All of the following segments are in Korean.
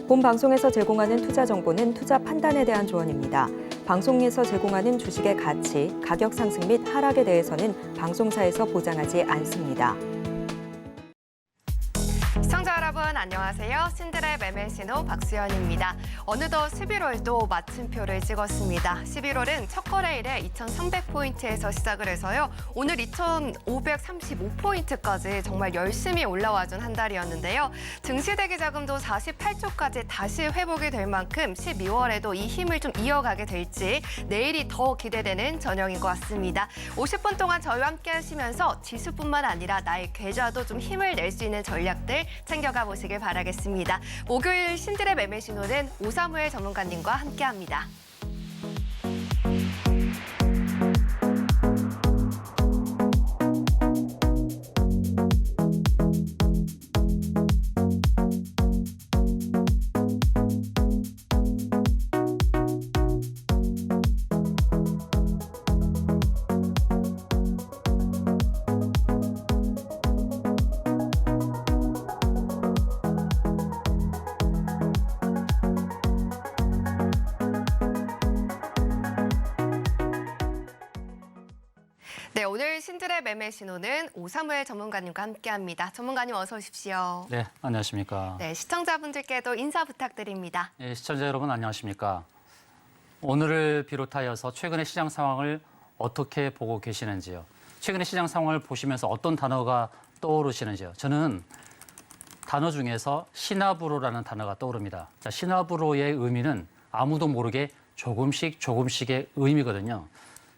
본 방송에서 제공하는 투자 정보는 투자 판단에 대한 조언입니다. 방송에서 제공하는 주식의 가치, 가격 상승 및 하락에 대해서는 방송사에서 보장하지 않습니다. 시청자 여러분 안녕하세요. 신들의 매매 신호 박수연입니다. 어느덧 11월도 마침표를 찍었습니다. 11월은 첫 거래일에 2,300포인트에서 시작을 해서요. 오늘 2,535포인트까지 정말 열심히 올라와준 한 달이었는데요. 증시대기 자금도 48조까지 다시 회복이 될 만큼 12월에도 이 힘을 좀 이어가게 될지 내일이 더 기대되는 저녁인 것 같습니다. 50분 동안 저희와 함께 하시면서 지수뿐만 아니라 나의 계좌도 좀 힘을 낼 수 있는 전략들 챙겨가 보시길 바라겠습니다. 목요일 신들의 매매 신호는 오사무엘 전문가님과 함께합니다. 네, 오늘 신들의 매매 신호는 오사무엘 전문가님과 함께합니다. 전문가님 어서 오십시오. 네, 안녕하십니까. 네, 시청자분들께도 인사 부탁드립니다. 네, 시청자 여러분 안녕하십니까. 오늘을 비롯하여서 최근의 시장 상황을 어떻게 보고 계시는지요? 최근의 시장 상황을 보시면서 어떤 단어가 떠오르시는지요? 저는 단어 중에서 시나브로라는 단어가 떠오릅니다. 자, 시나브로의 의미는 아무도 모르게 조금씩의 의미거든요.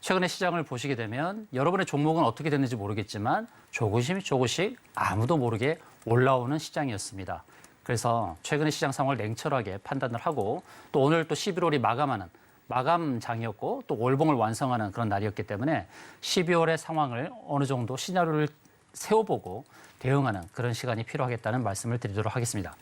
최근의 시장을 보시게 되면 여러분의 종목은 어떻게 됐는지 모르겠지만 조금씩 아무도 모르게 올라오는 시장이었습니다. 그래서 최근의 시장 상황을 냉철하게 판단을 하고 또 오늘 또 11월이 마감하는 마감장이었고 또 월봉을 완성하는 그런 날이었기 때문에 12월의 상황을 어느 정도 시나리오를 세워보고 대응하는 그런 시간이 필요하겠다는 말씀을 드리도록 하겠습니다.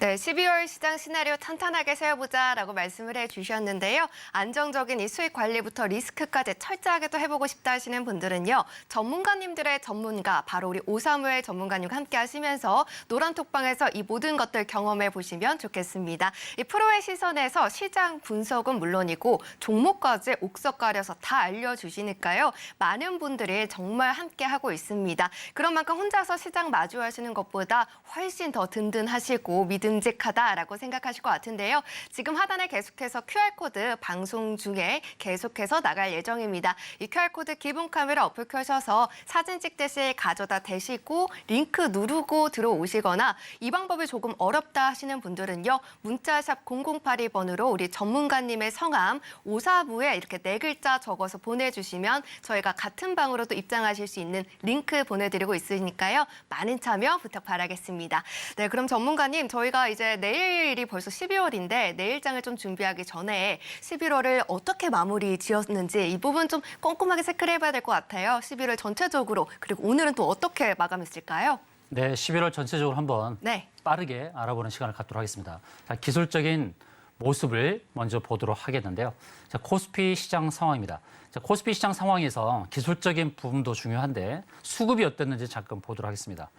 네, 12월 시장 시나리오 탄탄하게 세워보자라고 말씀을 해주셨는데요. 안정적인 이 수익 관리부터 리스크까지 철저하게 또 해보고 싶다 하시는 분들은요. 전문가님들의 전문가, 바로 우리 오사무엘 전문가님과 함께 하시면서 노란톡방에서 이 모든 것들 경험해 보시면 좋겠습니다. 이 프로의 시선에서 시장 분석은 물론이고 종목까지 옥석 가려서 다 알려주시니까요. 많은 분들이 정말 함께 하고 있습니다. 그런 만큼 혼자서 시장 마주하시는 것보다 훨씬 더 든든하시고 믿음직하다라고 생각하실 것 같은데요. 지금 하단에 계속해서 QR코드 방송 중에 계속해서 나갈 예정입니다. 이 QR코드 기본 카메라 어플 켜셔서 사진 찍듯이 가져다 대시고 링크 누르고 들어오시거나 이 방법이 조금 어렵다 하시는 분들은요. 문자샵 0082번으로 우리 전문가님의 성함 오사무에 이렇게 4글자 적어서 보내주시면 저희가 같은 방으로도 입장하실 수 있는 링크 보내드리고 있으니까요. 많은 참여 부탁 바라겠습니다. 네, 그럼 전문가님 저희가 이제 내일이 벌써 12월인데 내일장을 좀 준비하기 전에 11월을 어떻게 마무리 지었는지 이 부분 좀 꼼꼼하게 체크를 해봐야 될 것 같아요. 11월 전체적으로 그리고 오늘은 또 어떻게 마감했을까요? 네, 11월 전체적으로 한번 네. 빠르게 알아보는 시간을 갖도록 하겠습니다. 자, 기술적인 모습을 먼저 보도록 하겠는데요. 자, 코스피 시장 상황입니다. 자, 코스피 시장 상황에서 기술적인 부분도 중요한데 수급이 어땠는지 잠깐 보도록 하겠습니다.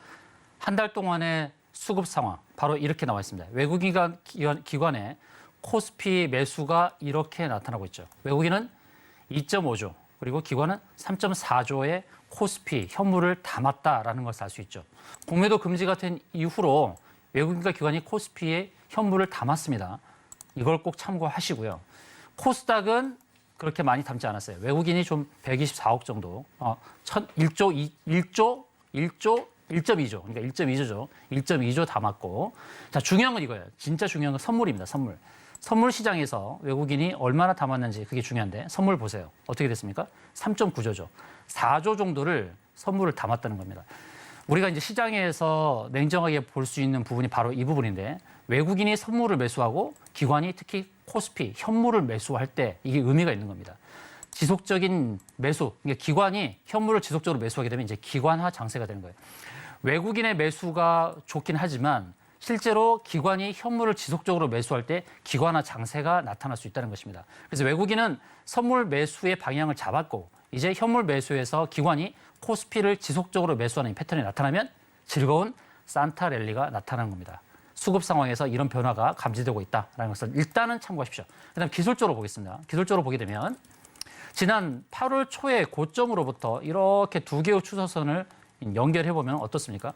한 달 동안의 수급 상황 바로 이렇게 나와 있습니다. 외국인 기관의 코스피 매수가 이렇게 나타나고 있죠. 외국인은 2.5조 그리고 기관은 3.4조의 코스피 현물을 담았다라는 것을 알 수 있죠. 공매도 금지가 된 이후로 외국인과 기관이 코스피에 현물을 담았습니다. 이걸 꼭 참고하시고요. 코스닥은 그렇게 많이 담지 않았어요. 외국인이 좀 124억 정도, 1.2조, 그러니까 1.2조죠. 1.2조 담았고. 자, 중요한 건 이거예요. 진짜 중요한 건 선물입니다. 선물. 선물 시장에서 외국인이 얼마나 담았는지 그게 중요한데 선물 보세요. 어떻게 됐습니까? 3.9조죠. 4조 정도를 선물을 담았다는 겁니다. 우리가 이제 시장에서 냉정하게 볼 수 있는 부분이 바로 이 부분인데 외국인이 선물을 매수하고 기관이 특히 코스피 현물을 매수할 때 이게 의미가 있는 겁니다. 지속적인 매수, 그러니까 기관이 현물을 지속적으로 매수하게 되면 이제 기관화 장세가 되는 거예요. 외국인의 매수가 좋긴 하지만 실제로 기관이 현물을 지속적으로 매수할 때 기관화 장세가 나타날 수 있다는 것입니다. 그래서 외국인은 선물 매수의 방향을 잡았고 이제 현물 매수에서 기관이 코스피를 지속적으로 매수하는 패턴이 나타나면 즐거운 산타 랠리가 나타나는 겁니다. 수급 상황에서 이런 변화가 감지되고 있다라는 것을 일단은 참고하십시오. 그다음 기술적으로 보겠습니다. 기술적으로 보게 되면 지난 8월 초에 고점으로부터 이렇게 두 개의 추세선을 연결해 보면 어떻습니까?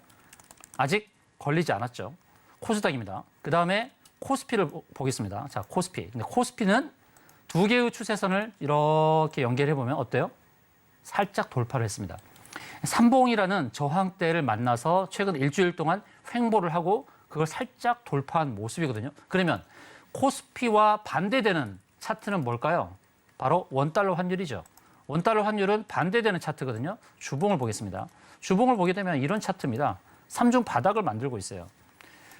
아직 걸리지 않았죠. 코스닥입니다. 그다음에 코스피를 보겠습니다. 자, 코스피. 근데 코스피는 두 개의 추세선을 이렇게 연결해 보면 어때요? 살짝 돌파를 했습니다. 삼봉이라는 저항대를 만나서 최근 일주일 동안 횡보를 하고 그걸 살짝 돌파한 모습이거든요. 그러면 코스피와 반대되는 차트는 뭘까요? 바로 원달러 환율이죠. 원달러 환율은 반대되는 차트거든요. 주봉을 보겠습니다. 주봉을 보게 되면 이런 차트입니다. 삼중 바닥을 만들고 있어요.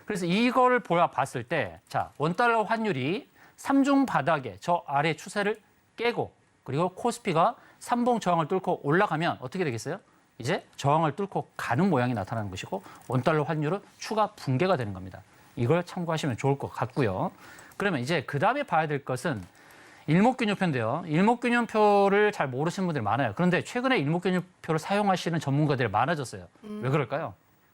그래서 이거를 봤을 때, 자, 원달러 환율이 삼중 바닥의 저 아래 추세를 깨고 그리고 코스피가 삼봉 저항을 뚫고 올라가면 어떻게 되겠어요? 이제 저항을 뚫고 가는 모양이 나타나는 것이고 원달러 환율은 추가 붕괴가 되는 겁니다. 이걸 참고하시면 좋을 것 같고요. 그러면 이제 그다음에 봐야 될 것은 일목균형표인데요. 일목균형표를 잘 모르시는 분들이 많아요. 그런데 최근에 일목균형표를 사용하시는 전문가들이 많아졌어요. 왜 그럴까요?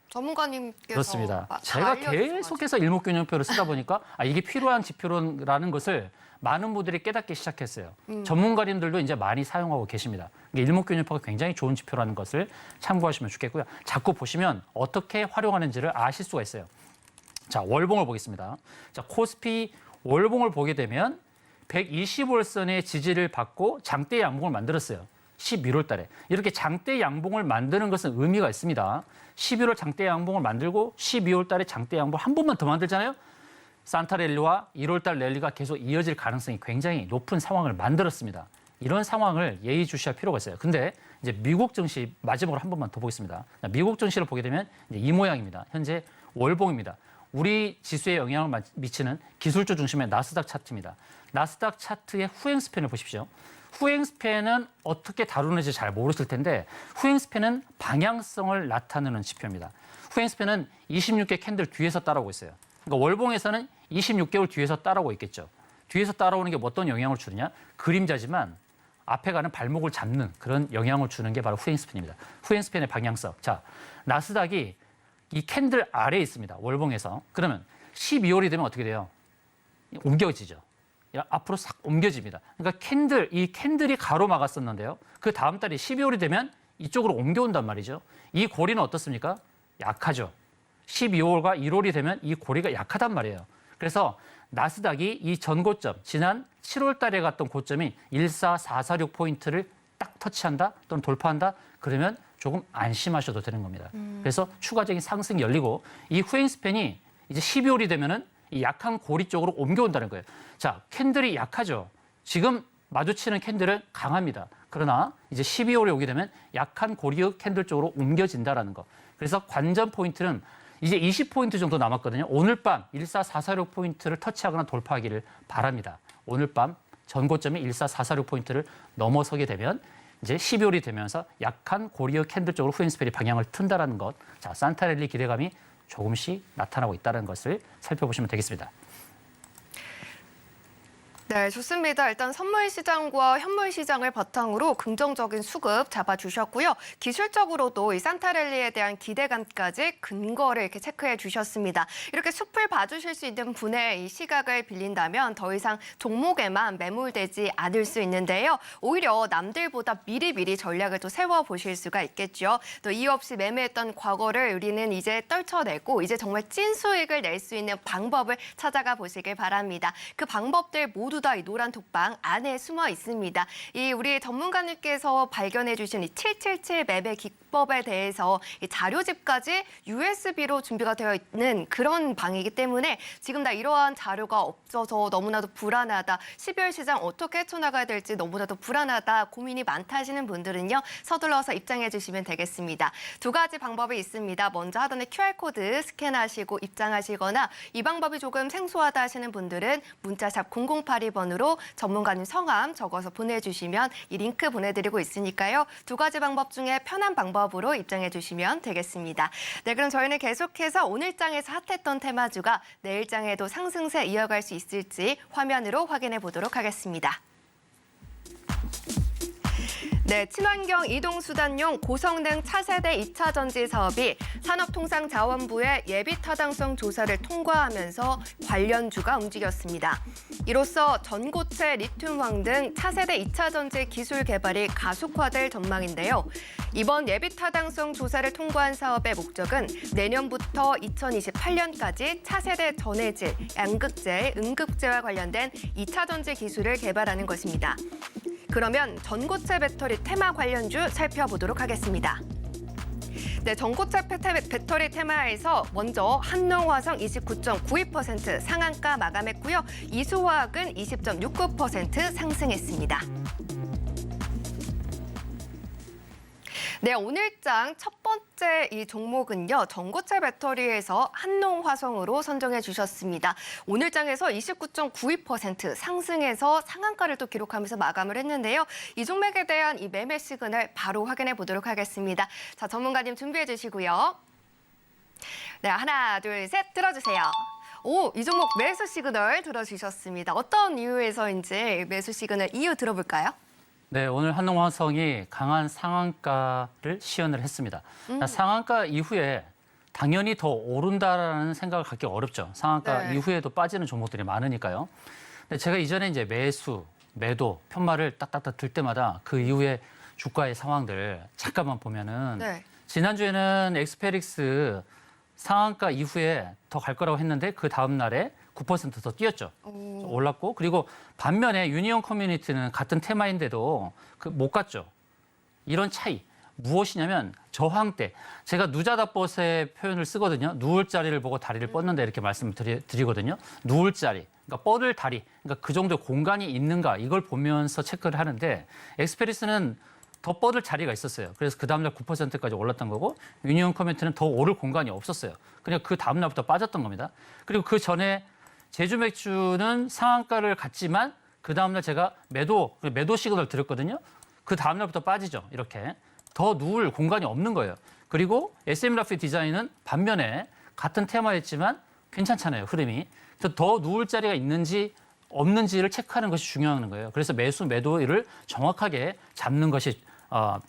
전문가님께서 그렇습니다. 잘 제가 알려주셔가지고. 계속해서 일목균형표를 쓰다 보니까 이게 필요한 지표라는 것을 많은 분들이 깨닫기 시작했어요. 전문가님들도 이제 많이 사용하고 계십니다. 일목균형표가 굉장히 좋은 지표라는 것을 참고하시면 좋겠고요. 자꾸 보시면 어떻게 활용하는지를 아실 수가 있어요. 자, 월봉을 보겠습니다. 자, 코스피 월봉을 보게 되면 120월선의 지지를 받고 장대 양봉을 만들었어요. 11월 달에. 이렇게 장대 양봉을 만드는 것은 의미가 있습니다. 11월 장대 양봉을 만들고 12월 달에 장대 양봉 한 번만 더 만들잖아요. 산타 랠리와 1월 달 랠리가 계속 이어질 가능성이 굉장히 높은 상황을 만들었습니다. 이런 상황을 예의주시할 필요가 있어요. 근데 이제 미국 증시 마지막으로 한 번만 더 보겠습니다. 미국 증시를 보게 되면 이제 이 모양입니다. 현재 월봉입니다. 우리 지수에 영향을 미치는 기술주 중심의 나스닥 차트입니다. 나스닥 차트의 후행 스팬을 보십시오. 후행 스팬은 어떻게 다루는지 잘 모르실 텐데 후행 스팬은 방향성을 나타내는 지표입니다. 후행 스팬은 26개 캔들 뒤에서 따라오고 있어요. 그러니까 월봉에서는 26개월 뒤에서 따라오고 있겠죠. 뒤에서 따라오는 게 어떤 영향을 주느냐? 그림자지만 앞에 가는 발목을 잡는 그런 영향을 주는 게 바로 후행 스팬입니다. 후행 스팬의 방향성. 자, 나스닥이 이 캔들 아래에 있습니다. 월봉에서. 그러면 12월이 되면 어떻게 돼요? 옮겨지죠. 앞으로 싹 옮겨집니다. 그러니까 이 캔들이 가로막았었는데요. 그 다음 달이 12월이 되면 이쪽으로 옮겨온단 말이죠. 이 고리는 어떻습니까? 약하죠. 12월과 1월이 되면 이 고리가 약하단 말이에요. 그래서 나스닥이 이 전고점, 지난 7월 달에 갔던 고점인 14446포인트를 딱 터치한다 또는 돌파한다 그러면 조금 안심하셔도 되는 겁니다. 그래서 추가적인 상승이 열리고 이 후행 스팬이 이제 12월이 되면은 이 약한 고리 쪽으로 옮겨온다는 거예요. 자, 캔들이 약하죠. 지금 마주치는 캔들은 강합니다. 그러나 이제 12월에 오게 되면 약한 고리의 캔들 쪽으로 옮겨진다라는 거. 그래서 관전 포인트는 이제 20포인트 정도 남았거든요. 오늘 밤 14446포인트를 터치하거나 돌파하기를 바랍니다. 오늘 밤 전고점이 14446포인트를 넘어서게 되면 이제 12월이 되면서 약한 고리의 캔들 쪽으로 후행 스펠이 방향을 튼다라는 것. 자, 산타랠리 기대감이 조금씩 나타나고 있다는 것을 살펴보시면 되겠습니다. 네, 좋습니다. 일단 선물 시장과 현물 시장을 바탕으로 긍정적인 수급 잡아주셨고요. 기술적으로도 이 산타랠리에 대한 기대감까지 근거를 이렇게 체크해 주셨습니다. 이렇게 숲을 봐주실 수 있는 분의 이 시각을 빌린다면 더 이상 종목에만 매몰되지 않을 수 있는데요. 오히려 남들보다 미리미리 전략을 또 세워보실 수가 있겠죠. 또 이유 없이 매매했던 과거를 우리는 이제 떨쳐내고 이제 정말 찐 수익을 낼 수 있는 방법을 찾아가 보시길 바랍니다. 그 방법들 모두 다 이 노란 톡방 안에 숨어 있습니다. 이 우리 전문가님께서 발견해 주신 이 777 매매 기법에 대해서 이 자료집까지 USB로 준비가 되어 있는 그런 방이기 때문에 지금 다 이러한 자료가 없어서 너무나도 불안하다. 12월 시장 어떻게 헤쳐나가야 될지 너무나도 불안하다. 고민이 많다 하시는 분들은요. 서둘러서 입장해 주시면 되겠습니다. 두 가지 방법이 있습니다. 먼저 하단에 QR코드 스캔하시고 입장하시거나 이 방법이 조금 생소하다 하시는 분들은 문자샵 0082번으로 전문가님 성함 적어서 보내주시면 이 링크 보내드리고 있으니까요. 두 가지 방법 중에 편한 방법으로 입장해 주시면 되겠습니다. 네, 그럼 저희는 계속해서 오늘 장에서 핫했던 테마주가 내일 장에도 상승세 이어갈 수 있을지 화면으로 확인해 보도록 하겠습니다. 네, 친환경 이동수단용 고성능 차세대 2차 전지 사업이 산업통상자원부의 예비타당성 조사를 통과하면서 관련주가 움직였습니다. 이로써 전고체 리튬황 등 차세대 2차 전지 기술 개발이 가속화될 전망인데요. 이번 예비타당성 조사를 통과한 사업의 목적은 내년부터 2028년까지 차세대 전해질, 양극재, 음극재와 관련된 2차 전지 기술을 개발하는 것입니다. 그러면 전고체 배터리 테마 관련주 살펴보도록 하겠습니다. 네, 전고체 배터리 테마에서 먼저 한농화성 29.92% 상한가 마감했고요. 이수화학은 20.69% 상승했습니다. 네, 오늘장 첫 번째 이 종목은요. 전고체 배터리에서 한농화성으로 선정해 주셨습니다. 오늘장에서 29.92% 상승해서 상한가를 또 기록하면서 마감을 했는데요. 이 종목에 대한 이 매매 시그널 바로 확인해 보도록 하겠습니다. 자, 전문가님 준비해 주시고요. 네, 하나, 둘, 셋 들어주세요. 오, 이 종목 매수 시그널 들어주셨습니다. 어떤 이유에서인지 매수 시그널 이유 들어볼까요? 네, 오늘 한농화성이 강한 상한가를 시연을 했습니다. 상한가 이후에 당연히 더 오른다라는 생각을 갖기 어렵죠. 상한가 네. 이후에도 빠지는 종목들이 많으니까요. 근데 제가 이전에 이제 매수, 매도, 편말을 딱딱딱 들 때마다 그 이후에 주가의 상황들 잠깐만 보면은 네. 지난주에는 엑스페릭스 상한가 이후에 더 갈 거라고 했는데 그 다음 날에 9% 더 뛰었죠. 올랐고 그리고 반면에 유니온 커뮤니티는 같은 테마인데도 못 갔죠. 이런 차이 무엇이냐면 저항 때 제가 누자다벗의 표현을 쓰거든요. 누울 자리를 보고 다리를 뻗는다 이렇게 말씀을 드리거든요. 누울 자리, 그러니까 뻗을 다리, 그러니까 그 정도의 공간이 있는가 이걸 보면서 체크를 하는데 엑스페리스는 더 뻗을 자리가 있었어요. 그래서 그 다음날 9%까지 올랐던 거고 유니온 커뮤니티는 더 오를 공간이 없었어요. 그냥 그 다음날부터 빠졌던 겁니다. 그리고 그 전에 제주 맥주는 상한가를 갔지만 그 다음날 제가 매도 시그널 드렸거든요. 그 다음날부터 빠지죠. 이렇게. 더 누울 공간이 없는 거예요. 그리고 SM 라피 디자인은 반면에 같은 테마였지만 괜찮잖아요. 흐름이. 그래서 더 누울 자리가 있는지 없는지를 체크하는 것이 중요한 거예요. 그래서 매수, 매도를 정확하게 잡는 것이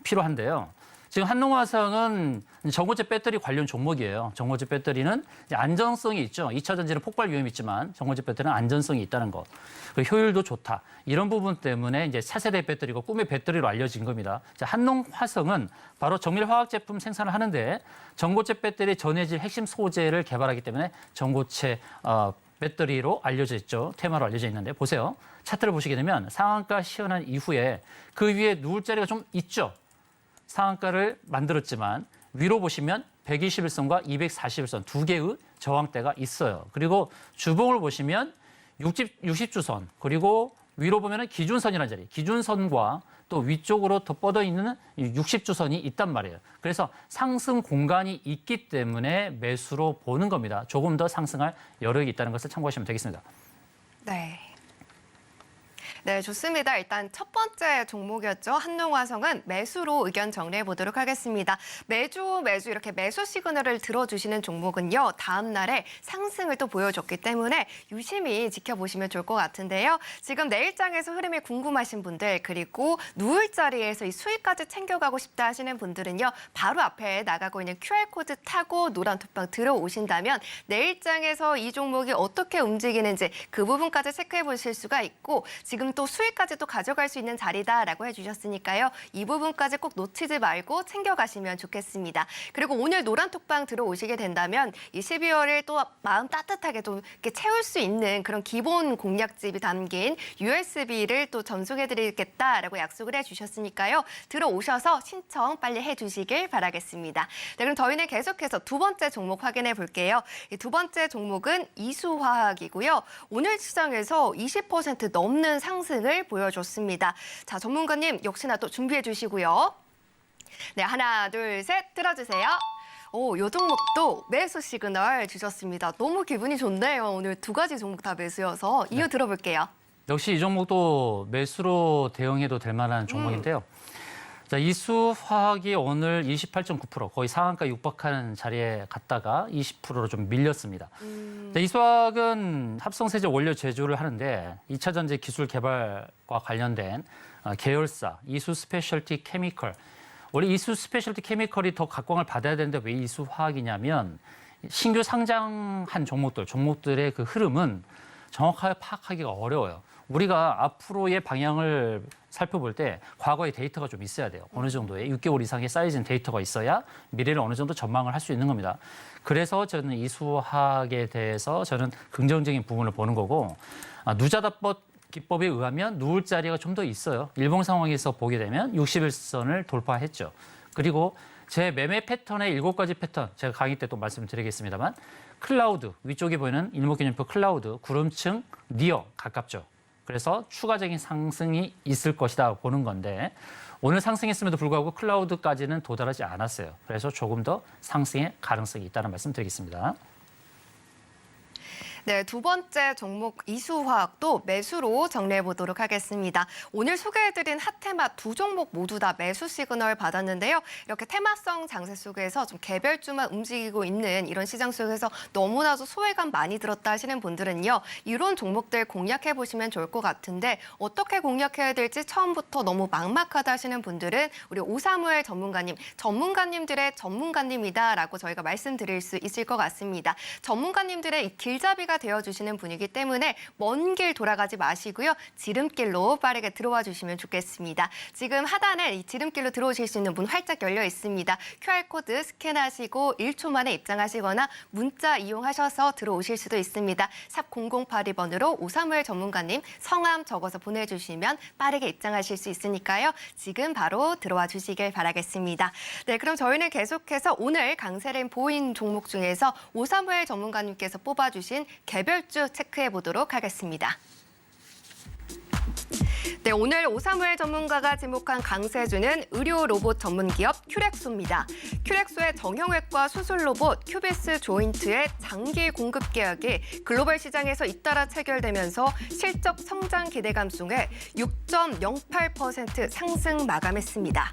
필요한데요. 지금 한농화성은 전고체 배터리 관련 종목이에요. 전고체 배터리는 이제 안전성이 있죠. 2차 전지는 폭발 위험이 있지만 전고체 배터리는 안전성이 있다는 거. 그리고 효율도 좋다. 이런 부분 때문에 이제 차세대 배터리고 꿈의 배터리로 알려진 겁니다. 자, 한농화성은 바로 정밀 화학 제품 생산을 하는데 전고체 배터리 전해질 핵심 소재를 개발하기 때문에 전고체 배터리로 알려져 있죠. 테마로 알려져 있는데 보세요. 차트를 보시게 되면 상한가 시연한 이후에 그 위에 누울 자리가 좀 있죠. 상한가를 만들었지만 위로 보시면 121선과 241선 두 개의 저항대가 있어요. 그리고 주봉을 보시면 60주선 그리고 위로 보면 기준선이라는 자리, 기준선과 또 위쪽으로 더 뻗어 있는 60주선이 있단 말이에요. 그래서 상승 공간이 있기 때문에 매수로 보는 겁니다. 조금 더 상승할 여력이 있다는 것을 참고하시면 되겠습니다. 네. 네, 좋습니다. 일단 첫 번째 종목이었죠. 한농화성은 매수로 의견 정리해 보도록 하겠습니다. 매주 이렇게 매수 시그널을 들어주시는 종목은요. 다음 날에 상승을 또 보여줬기 때문에 유심히 지켜보시면 좋을 것 같은데요. 지금 내일장에서 흐름이 궁금하신 분들 그리고 누울 자리에서 이 수익까지 챙겨가고 싶다 하시는 분들은요. 바로 앞에 나가고 있는 QR코드 타고 노란 톡방 들어오신다면 내일장에서 이 종목이 어떻게 움직이는지 그 부분까지 체크해 보실 수가 있고 지금 또 수익까지 또 가져갈 수 있는 자리다라고 해주셨으니까요. 이 부분까지 꼭 놓치지 말고 챙겨가시면 좋겠습니다. 그리고 오늘 노란톡방 들어오시게 된다면 이 12월을 또 마음 따뜻하게 좀 이렇게 채울 수 있는 그런 기본 공략집이 담긴 USB를 또 전송해드리겠다라고 약속을 해주셨으니까요. 들어오셔서 신청 빨리 해주시길 바라겠습니다. 네, 그럼 저희는 계속해서 두 번째 종목 확인해 볼게요. 이 두 번째 종목은 이수화학이고요. 오늘 시장에서 20% 넘는 상승을 보여줬습니다. 자, 전문가님 역시나 또 준비해 주시고요. 네, 하나, 둘, 셋 들어주세요. 오, 요 종목도 매수 시그널 주셨습니다. 너무 기분이 좋네요. 오늘 두 가지 종목 다 매수여서 이유 들어볼게요. 역시 이 종목도 매수로 대응해도 될 만한 종목인데요. 자, 이수화학이 오늘 28.9% 거의 상한가 육박하는 자리에 갔다가 20%로 좀 밀렸습니다. 자, 이수화학은 합성세제 원료 제조를 하는데 2차 전지 기술 개발과 관련된 계열사, 이수 스페셜티 케미컬. 원래 이수 스페셜티 케미컬이 더 각광을 받아야 되는데 왜 이수화학이냐면 신규 상장한 종목들의 그 흐름은 정확하게 파악하기가 어려워요. 우리가 앞으로의 방향을 살펴볼 때 과거의 데이터가 좀 있어야 돼요. 어느 정도의 6개월 이상의 쌓여진 데이터가 있어야 미래를 어느 정도 전망을 할 수 있는 겁니다. 그래서 저는 이수화학에 대해서 저는 긍정적인 부분을 보는 거고 누자다법 기법에 의하면 누울 자리가 좀 더 있어요. 일봉 상황에서 보게 되면 60일선을 돌파했죠. 그리고 제 매매 패턴의 7가지 패턴, 제가 강의 때 또 말씀드리겠습니다만 클라우드, 위쪽에 보이는 일목균형표 클라우드, 구름층, 니어 가깝죠. 그래서 추가적인 상승이 있을 것이다 보는 건데 오늘 상승했음에도 불구하고 클라우드까지는 도달하지 않았어요. 그래서 조금 더 상승의 가능성이 있다는 말씀 드리겠습니다. 네, 두 번째 종목 이수화학도 매수로 정리해 보도록 하겠습니다. 오늘 소개해드린 핫테마 두 종목 모두 다 매수 시그널 받았는데요. 이렇게 테마성 장세 속에서 좀 개별주만 움직이고 있는 이런 시장 속에서 너무나도 소외감 많이 들었다 하시는 분들은요. 이런 종목들 공략해 보시면 좋을 것 같은데 어떻게 공략해야 될지 처음부터 너무 막막하다 하시는 분들은 우리 오사무엘 전문가님들의 전문가님이다라고 저희가 말씀드릴 수 있을 것 같습니다. 전문가님들의 이 길잡이가 되어주시는 분이기 때문에 먼 길 돌아가지 마시고요. 지름길로 빠르게 들어와 주시면 좋겠습니다. 지금 하단에 이 지름길로 들어오실 수 있는 문 활짝 열려 있습니다. QR코드 스캔하시고 1초 만에 입장하시거나 문자 이용하셔서 들어오실 수도 있습니다. 샵 0082번으로 오사무엘 전문가님 성함 적어서 보내주시면 빠르게 입장하실 수 있으니까요. 지금 바로 들어와 주시길 바라겠습니다. 네, 그럼 저희는 계속해서 오늘 강세를 보인 종목 중에서 오사무엘 전문가님께서 뽑아주신 개별주 체크해 보도록 하겠습니다. 네, 오늘 오사무엘 전문가가 지목한 강세주는 의료 로봇 전문 기업 큐렉소입니다. 큐렉소의 정형외과 수술 로봇 큐비스 조인트의 장기 공급 계약이 글로벌 시장에서 잇따라 체결되면서 실적 성장 기대감 속에 6.08% 상승 마감했습니다.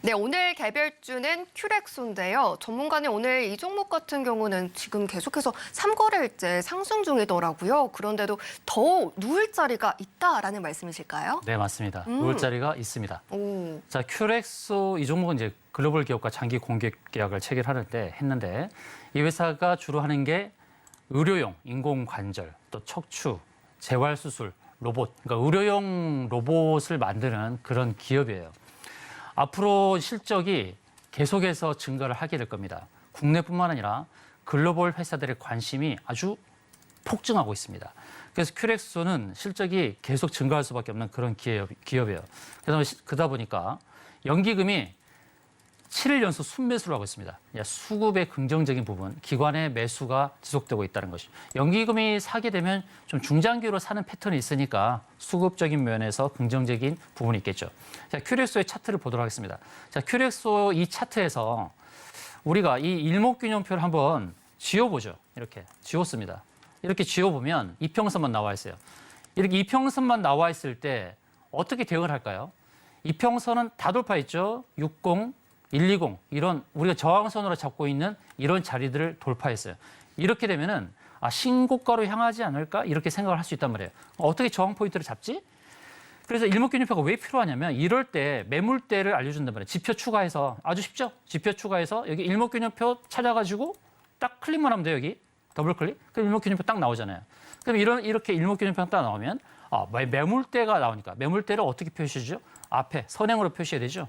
네, 오늘 개별주는 큐렉소인데요. 전문가님 오늘 이 종목 같은 경우는 지금 계속해서 3거래일째 상승 중이더라고요. 그런데도 더 누울 자리가 있다라는 말씀이실까요? 네, 맞습니다. 누울 자리가 있습니다. 오. 자, 큐렉소 이 종목은 이제 글로벌 기업과 장기 공급 계약을 했는데 이 회사가 주로 하는 게 의료용 인공관절, 또 척추, 재활수술, 로봇, 그러니까 의료용 로봇을 만드는 그런 기업이에요. 앞으로 실적이 계속해서 증가를 하게 될 겁니다. 국내뿐만 아니라 글로벌 회사들의 관심이 아주 폭증하고 있습니다. 그래서 큐렉소는 실적이 계속 증가할 수밖에 없는 그런 기업이에요. 그러다 보니까 연기금이 7일 연속 순매수를 하고 있습니다. 수급의 긍정적인 부분, 기관의 매수가 지속되고 있다는 것이죠. 연기금이 사게 되면 좀 중장기로 사는 패턴이 있으니까 수급적인 면에서 긍정적인 부분이 있겠죠. 자, 큐렉소의 차트를 보도록 하겠습니다. 자, 큐렉소 이 차트에서 우리가 이 일목균형표를 한번 지워보죠. 이렇게 지웠습니다. 이렇게 지워보면 이평선만 나와 있어요. 이렇게 이평선만 나와 있을 때 어떻게 대응을 할까요? 이평선은 다 돌파했죠. 60, 120 이런 우리가 저항선으로 잡고 있는 이런 자리들을 돌파했어요. 이렇게 되면은 신고가로 향하지 않을까 이렇게 생각을 할 수 있단 말이에요. 어떻게 저항 포인트를 잡지? 그래서 일목균형표가 왜 필요하냐면 이럴 때 매물대를 알려준단 말이에요. 지표 추가해서 아주 쉽죠? 지표 추가해서 여기 일목균형표 찾아가지고 딱 클릭만 하면 돼요. 여기 더블 클릭. 그럼 일목균형표 딱 나오잖아요. 그럼 이렇게 일목균형표가 딱 나오면 매물대가 나오니까 매물대를 어떻게 표시해주죠? 앞에 선행으로 표시해야 되죠.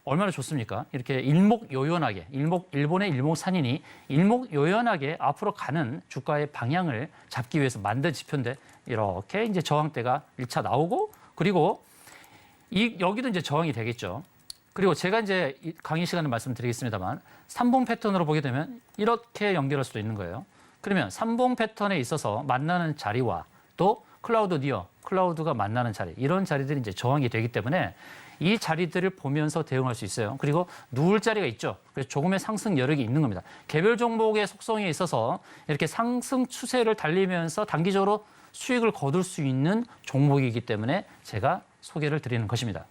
얼마나 좋습니까? 이렇게 일목요연하게, 일본의 일목산인이 일목요연하게 앞으로 가는 주가의 방향을 잡기 위해서 만든 지표인데 이렇게 이제 저항대가 1차 나오고 그리고 여기도 이제 저항이 되겠죠. 그리고 제가 이제 강의 시간에 말씀드리겠습니다만 3봉 패턴으로 보게 되면 이렇게 연결할 수도 있는 거예요. 그러면 3봉 패턴에 있어서 만나는 자리와 또 클라우드 니어, 클라우드가 만나는 자리 이런 자리들이 이제 저항이 되기 때문에 이 자리들을 보면서 대응할 수 있어요. 그리고 누울 자리가 있죠. 그래서 조금의 상승 여력이 있는 겁니다. 개별 종목의 속성에 있어서 이렇게 상승 추세를 달리면서 단기적으로 수익을 거둘 수 있는 종목이기 때문에 제가 소개를 드리는 것입니다.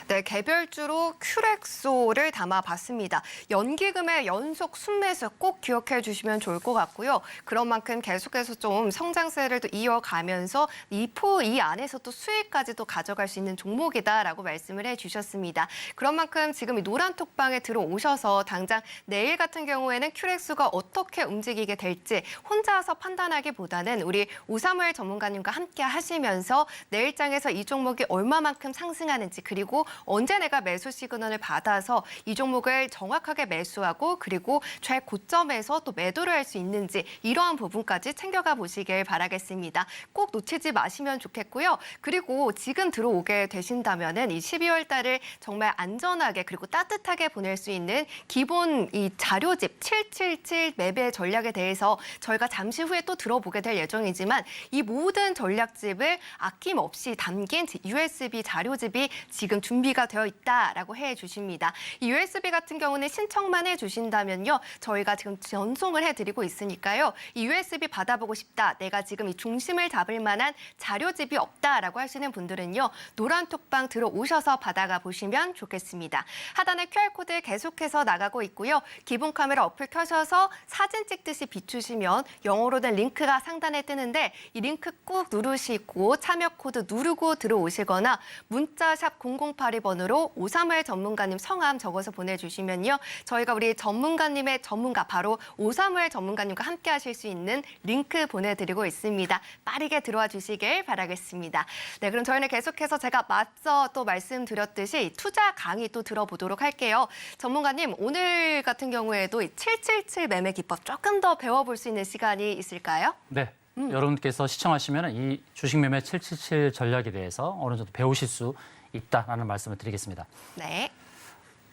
네, 개별주로 큐렉소를 담아봤습니다. 연기금의 연속 순매수 꼭 기억해 주시면 좋을 것 같고요. 그런 만큼 계속해서 좀 성장세를 또 이어가면서 이 안에서 또 수익까지도 가져갈 수 있는 종목이다라고 말씀을 해주셨습니다. 그런 만큼 지금 이 노란 톡방에 들어오셔서 당장 내일 같은 경우에는 큐렉소가 어떻게 움직이게 될지 혼자서 판단하기보다는 우리 오사무엘 전문가님과 함께 하시면서 내일장에서 이 종목이 얼마만큼 상승하는지 그리고 언제 내가 매수 시그널을 받아서 이 종목을 정확하게 매수하고 그리고 최고점에서 또 매도를 할 수 있는지 이러한 부분까지 챙겨가 보시길 바라겠습니다. 꼭 놓치지 마시면 좋겠고요. 그리고 지금 들어오게 되신다면은 이 12월 달을 정말 안전하게 그리고 따뜻하게 보낼 수 있는 기본 이 자료집 777 매매 전략에 대해서 저희가 잠시 후에 또 들어보게 될 예정이지만 이 모든 전략집을 아낌없이 담긴 USB 자료집이 지금 준비가 되어 있다라고 해주십니다. 이 USB 같은 경우는 신청만 해주신다면요. 저희가 지금 전송을 해드리고 있으니까요. 이 USB 받아보고 싶다. 내가 지금 이 중심을 잡을 만한 자료집이 없다라고 하시는 분들은요. 노란 톡방 들어오셔서 받아가 보시면 좋겠습니다. 하단에 QR코드 계속해서 나가고 있고요. 기본 카메라 어플 켜셔서 사진 찍듯이 비추시면 영어로 된 링크가 상단에 뜨는데 이 링크 꾹 누르시고 참여 코드 누르고 들어오시거나 문자 샵 0082번으로 오사무엘 전문가님 성함 적어서 보내주시면요. 저희가 우리 전문가님의 전문가 바로 오사무엘 전문가님과 함께 하실 수 있는 링크 보내드리고 있습니다. 빠르게 들어와 주시길 바라겠습니다. 네, 그럼 저희는 계속해서 제가 맞서 또 말씀드렸듯이 투자 강의 또 들어보도록 할게요. 전문가님, 오늘 같은 경우에도 이 777 매매 기법 조금 더 배워볼 수 있는 시간이 있을까요? 네. 여러분께서 시청하시면 이 주식 매매 777 전략에 대해서 어느 정도 배우실 수 있다라는 말씀을 드리겠습니다. 네.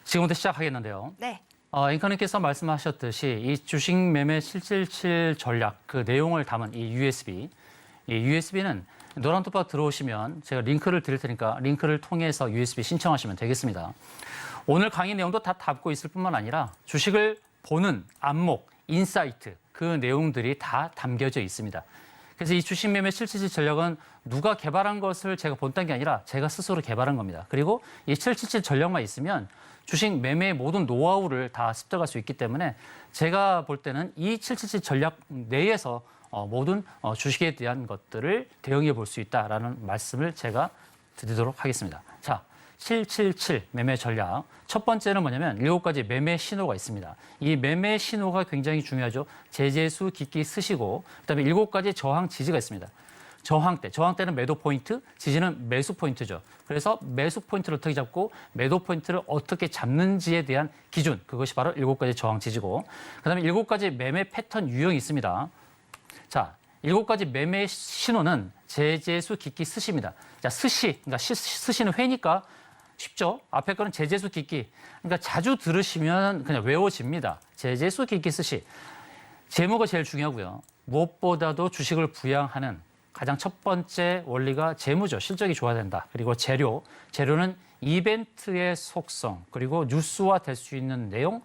지금부터 시작하겠는데요. 네. 앵커님께서 말씀하셨듯이 이 주식 매매 777 전략 그 내용을 담은 이 USB, 이 USB는 노란 톡방 들어오시면 제가 링크를 드릴 테니까 링크를 통해서 USB 신청하시면 되겠습니다. 오늘 강의 내용도 다 담고 있을 뿐만 아니라 주식을 보는 안목, 인사이트 그 내용들이 다 담겨져 있습니다. 그래서 이 주식 매매 777 전략은 누가 개발한 것을 제가 본딴 게 아니라 제가 스스로 개발한 겁니다. 그리고 이 777 전략만 있으면 주식 매매의 모든 노하우를 다 습득할 수 있기 때문에 제가 볼 때는 이 777 전략 내에서 모든 주식에 대한 것들을 대응해 볼 수 있다라는 말씀을 제가 드리도록 하겠습니다. 자, 777 매매 전략. 첫 번째는 뭐냐면 7가지 매매 신호가 있습니다. 이 매매 신호가 굉장히 중요하죠. 제재수 깊게 쓰시고 그다음에 7가지 저항 지지가 있습니다. 저항대는 매도 포인트, 지지는 매수 포인트죠. 그래서 매수 포인트를 어떻게 잡고 매도 포인트를 어떻게 잡는지에 대한 기준, 그것이 바로 7가지 저항 지지고 그다음에 7가지 매매 패턴 유형이 있습니다. 자, 7가지 매매 신호는 제재수 깊게 쓰십니다. 자, 그러니까 스시는 회니까 쉽죠? 앞에 거는 제재수 깊기. 그러니까 자주 들으시면 그냥 외워집니다. 제재수 깊기 스시. 재무가 제일 중요하고요. 무엇보다도 주식을 부양하는 가장 첫 번째 원리가 재무죠. 실적이 좋아야 된다. 그리고 재료는 이벤트의 속성, 그리고 뉴스화 될 수 있는 내용,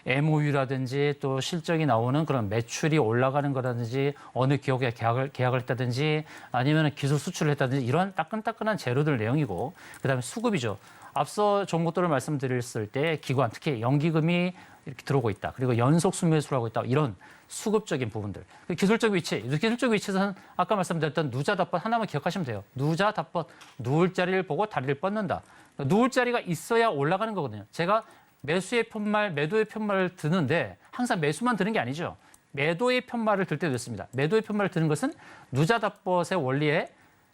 MOU라든지 또 실적이 나오는 그런 매출이 올라가는 거라든지 어느 기업에 계약을 했다든지 아니면 기술 수출을 했다든지 이런 따끈따끈한 재료들 내용이고 그다음에 수급이죠. 앞서 종목들을 말씀드렸을 때 기관, 특히 연기금이 이렇게 들어오고 있다. 그리고 연속 순매수를 하고 있다. 이런 수급적인 부분들. 기술적 위치에서는 아까 말씀드렸던 누자답법 하나만 기억하시면 돼요. 누자답법, 누울 자리를 보고 다리를 뻗는다. 누울 자리가 있어야 올라가는 거거든요. 제가 매수의 편말, 매도의 편말을 드는데 항상 매수만 드는 게 아니죠. 매도의 편말을 들 때도 있습니다. 매도의 편말을 드는 것은 누자답법의 원리에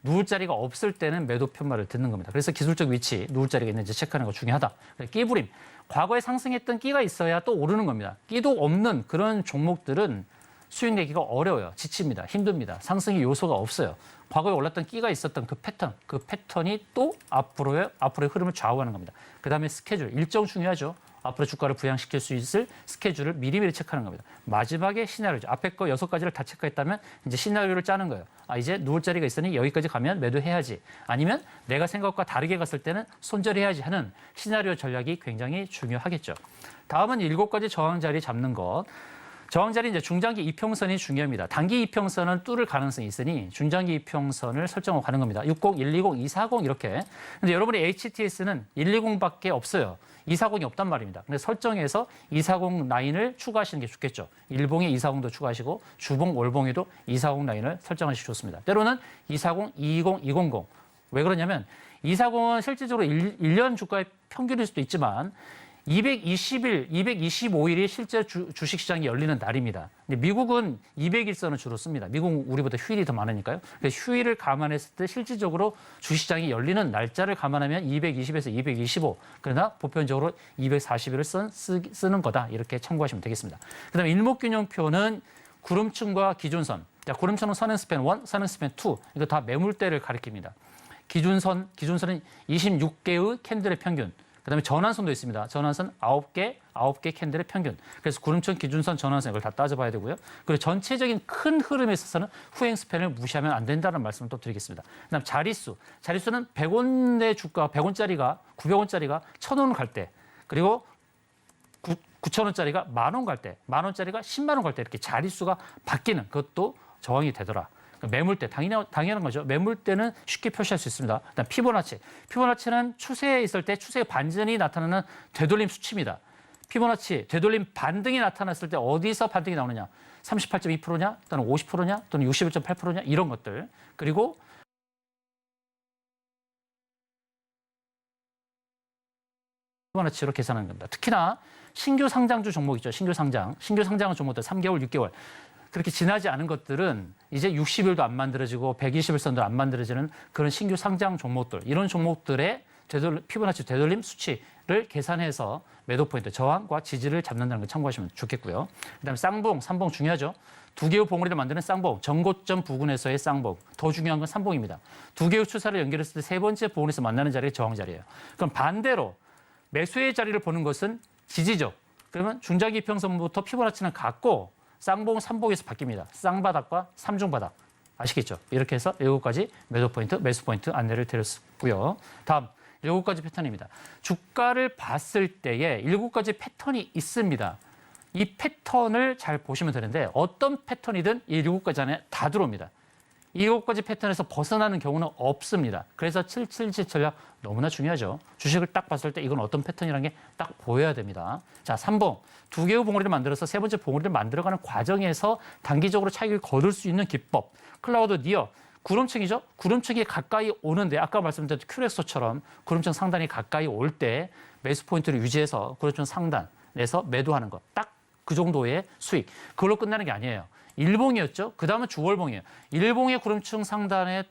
누울 자리가 없을 때는 매도 편말을 듣는 겁니다. 그래서 기술적 위치, 누울 자리가 있는지 체크하는 거 중요하다. 끼부림, 과거에 상승했던 끼가 있어야 또 오르는 겁니다. 끼도 없는 그런 종목들은 수익 내기가 어려워요. 지칩니다. 힘듭니다. 상승의 요소가 없어요. 과거에 올랐던 끼가 있었던 그 패턴이 또 앞으로의 흐름을 좌우하는 겁니다. 그다음에 스케줄, 일정 중요하죠. 앞으로 주가를 부양시킬 수 있을 스케줄을 미리미리 체크하는 겁니다. 마지막에 시나리오죠. 앞에 거 6가지를 다 체크했다면 이제 시나리오를 짜는 거예요. 이제 누울 자리가 있으니 여기까지 가면 매도해야지. 아니면 내가 생각과 다르게 갔을 때는 손절해야지 하는 시나리오 전략이 굉장히 중요하겠죠. 다음은 7가지 저항 자리 잡는 것. 저항 자리 이제 중장기 이평선이 중요합니다. 단기 이평선은 뚫을 가능성이 있으니 중장기 이평선을 설정하고 가는 겁니다. 60, 120, 240 이렇게. 근데 여러분의 HTS는 120밖에 없어요. 240이 없단 말입니다. 근데 설정해서 240 라인을 추가하시는 게 좋겠죠. 일봉에 240도 추가하시고 주봉, 월봉에도 240 라인을 설정하시기 좋습니다. 때로는 240, 220, 200. 왜 그러냐면 240은 실질적으로 1년 주가의 평균일 수도 있지만 220일, 225일이 실제 주식시장이 열리는 날입니다. 근데 미국은 200일선을 주로 씁니다. 미국은 우리보다 휴일이 더 많으니까요. 그래서 휴일을 감안했을 때 실질적으로 주식시장이 열리는 날짜를 감안하면 220에서 225. 그러나 보편적으로 240일을 쓰는 거다. 이렇게 참고하시면 되겠습니다. 그다음에 일목균형표는 구름층과 기준선. 자, 구름층은 선행스팬 1, 선행스팬 2. 이거 다 매물대를 가리킵니다. 기준선은 26개의 캔들의 평균. 그다음에 전환선도 있습니다. 전환선 9개 캔들의 평균. 그래서 구름층, 기준선, 전환선 이걸 다 따져봐야 되고요. 그리고 전체적인 큰 흐름에 있어서는 후행 스팬을 무시하면 안 된다는 말씀을 또 드리겠습니다. 그다음 자릿수. 자릿수는 100원의 주가, 100원짜리가 900원짜리가 1,000원 갈 때, 그리고 9,000원짜리가 10,000원 갈 때, 10,000원짜리가 10만 원 갈 때 이렇게 자릿수가 바뀌는 그것도 저항이 되더라. 매물대, 당연한 거죠. 매물대는 쉽게 표시할 수 있습니다. 일단 피보나치. 피보나치는 추세에 있을 때 추세의 반전이 나타나는 되돌림 수치입니다. 피보나치, 되돌림 반등이 나타났을 때 어디서 반등이 나오느냐. 38.2%냐, 또는 50%냐, 또는 61.8%냐, 이런 것들. 그리고 피보나치로 계산하는 겁니다. 특히나 신규 상장주 종목이죠. 신규 상장은 종목들 3개월, 6개월. 그렇게 지나지 않은 것들은 이제 60일도 안 만들어지고 120일선도 안 만들어지는 그런 신규 상장 종목들, 이런 종목들의 피보나치 되돌림 수치를 계산해서 매도 포인트, 저항과 지지를 잡는다는 걸 참고하시면 좋겠고요. 그다음에 쌍봉, 삼봉 중요하죠. 두 개의 봉우리를 만드는 쌍봉, 전고점 부근에서의 쌍봉. 더 중요한 건 삼봉입니다. 두 개의 추세를 연결했을 때 세 번째 봉우리에서 만나는 자리가 저항 자리예요. 그럼 반대로 매수의 자리를 보는 것은 지지죠. 그러면 중장기 이평선부터 피보나치는 같고 쌍봉, 삼봉에서 바뀝니다. 쌍바닥과 삼중바닥. 아시겠죠? 이렇게 해서 7가지 매도 포인트, 매수 포인트 안내를 드렸고요. 다음 7가지 패턴입니다. 주가를 봤을 때에 7가지 패턴이 있습니다. 이 패턴을 잘 보시면 되는데 어떤 패턴이든 이 7가지 안에 다 들어옵니다. 이 7가지 패턴에서 벗어나는 경우는 없습니다. 그래서 777 전략 너무나 중요하죠. 주식을 딱 봤을 때 이건 어떤 패턴이라는 게 딱 보여야 됩니다. 자, 3봉. 두 개의 봉우리를 만들어서 세 번째 봉우리를 만들어가는 과정에서 단기적으로 차익을 거둘 수 있는 기법. 클라우드 니어. 구름층이죠. 구름층이 가까이 오는데 아까 말씀드린 큐렉소처럼 구름층 상단이 가까이 올 때 매수 포인트를 유지해서 구름층 상단에서 매도하는 것. 딱 그 정도의 수익. 그걸로 끝나는 게 아니에요. 일봉이었죠. 그 다음은 주월봉이에요. 일봉의 구름층 상단에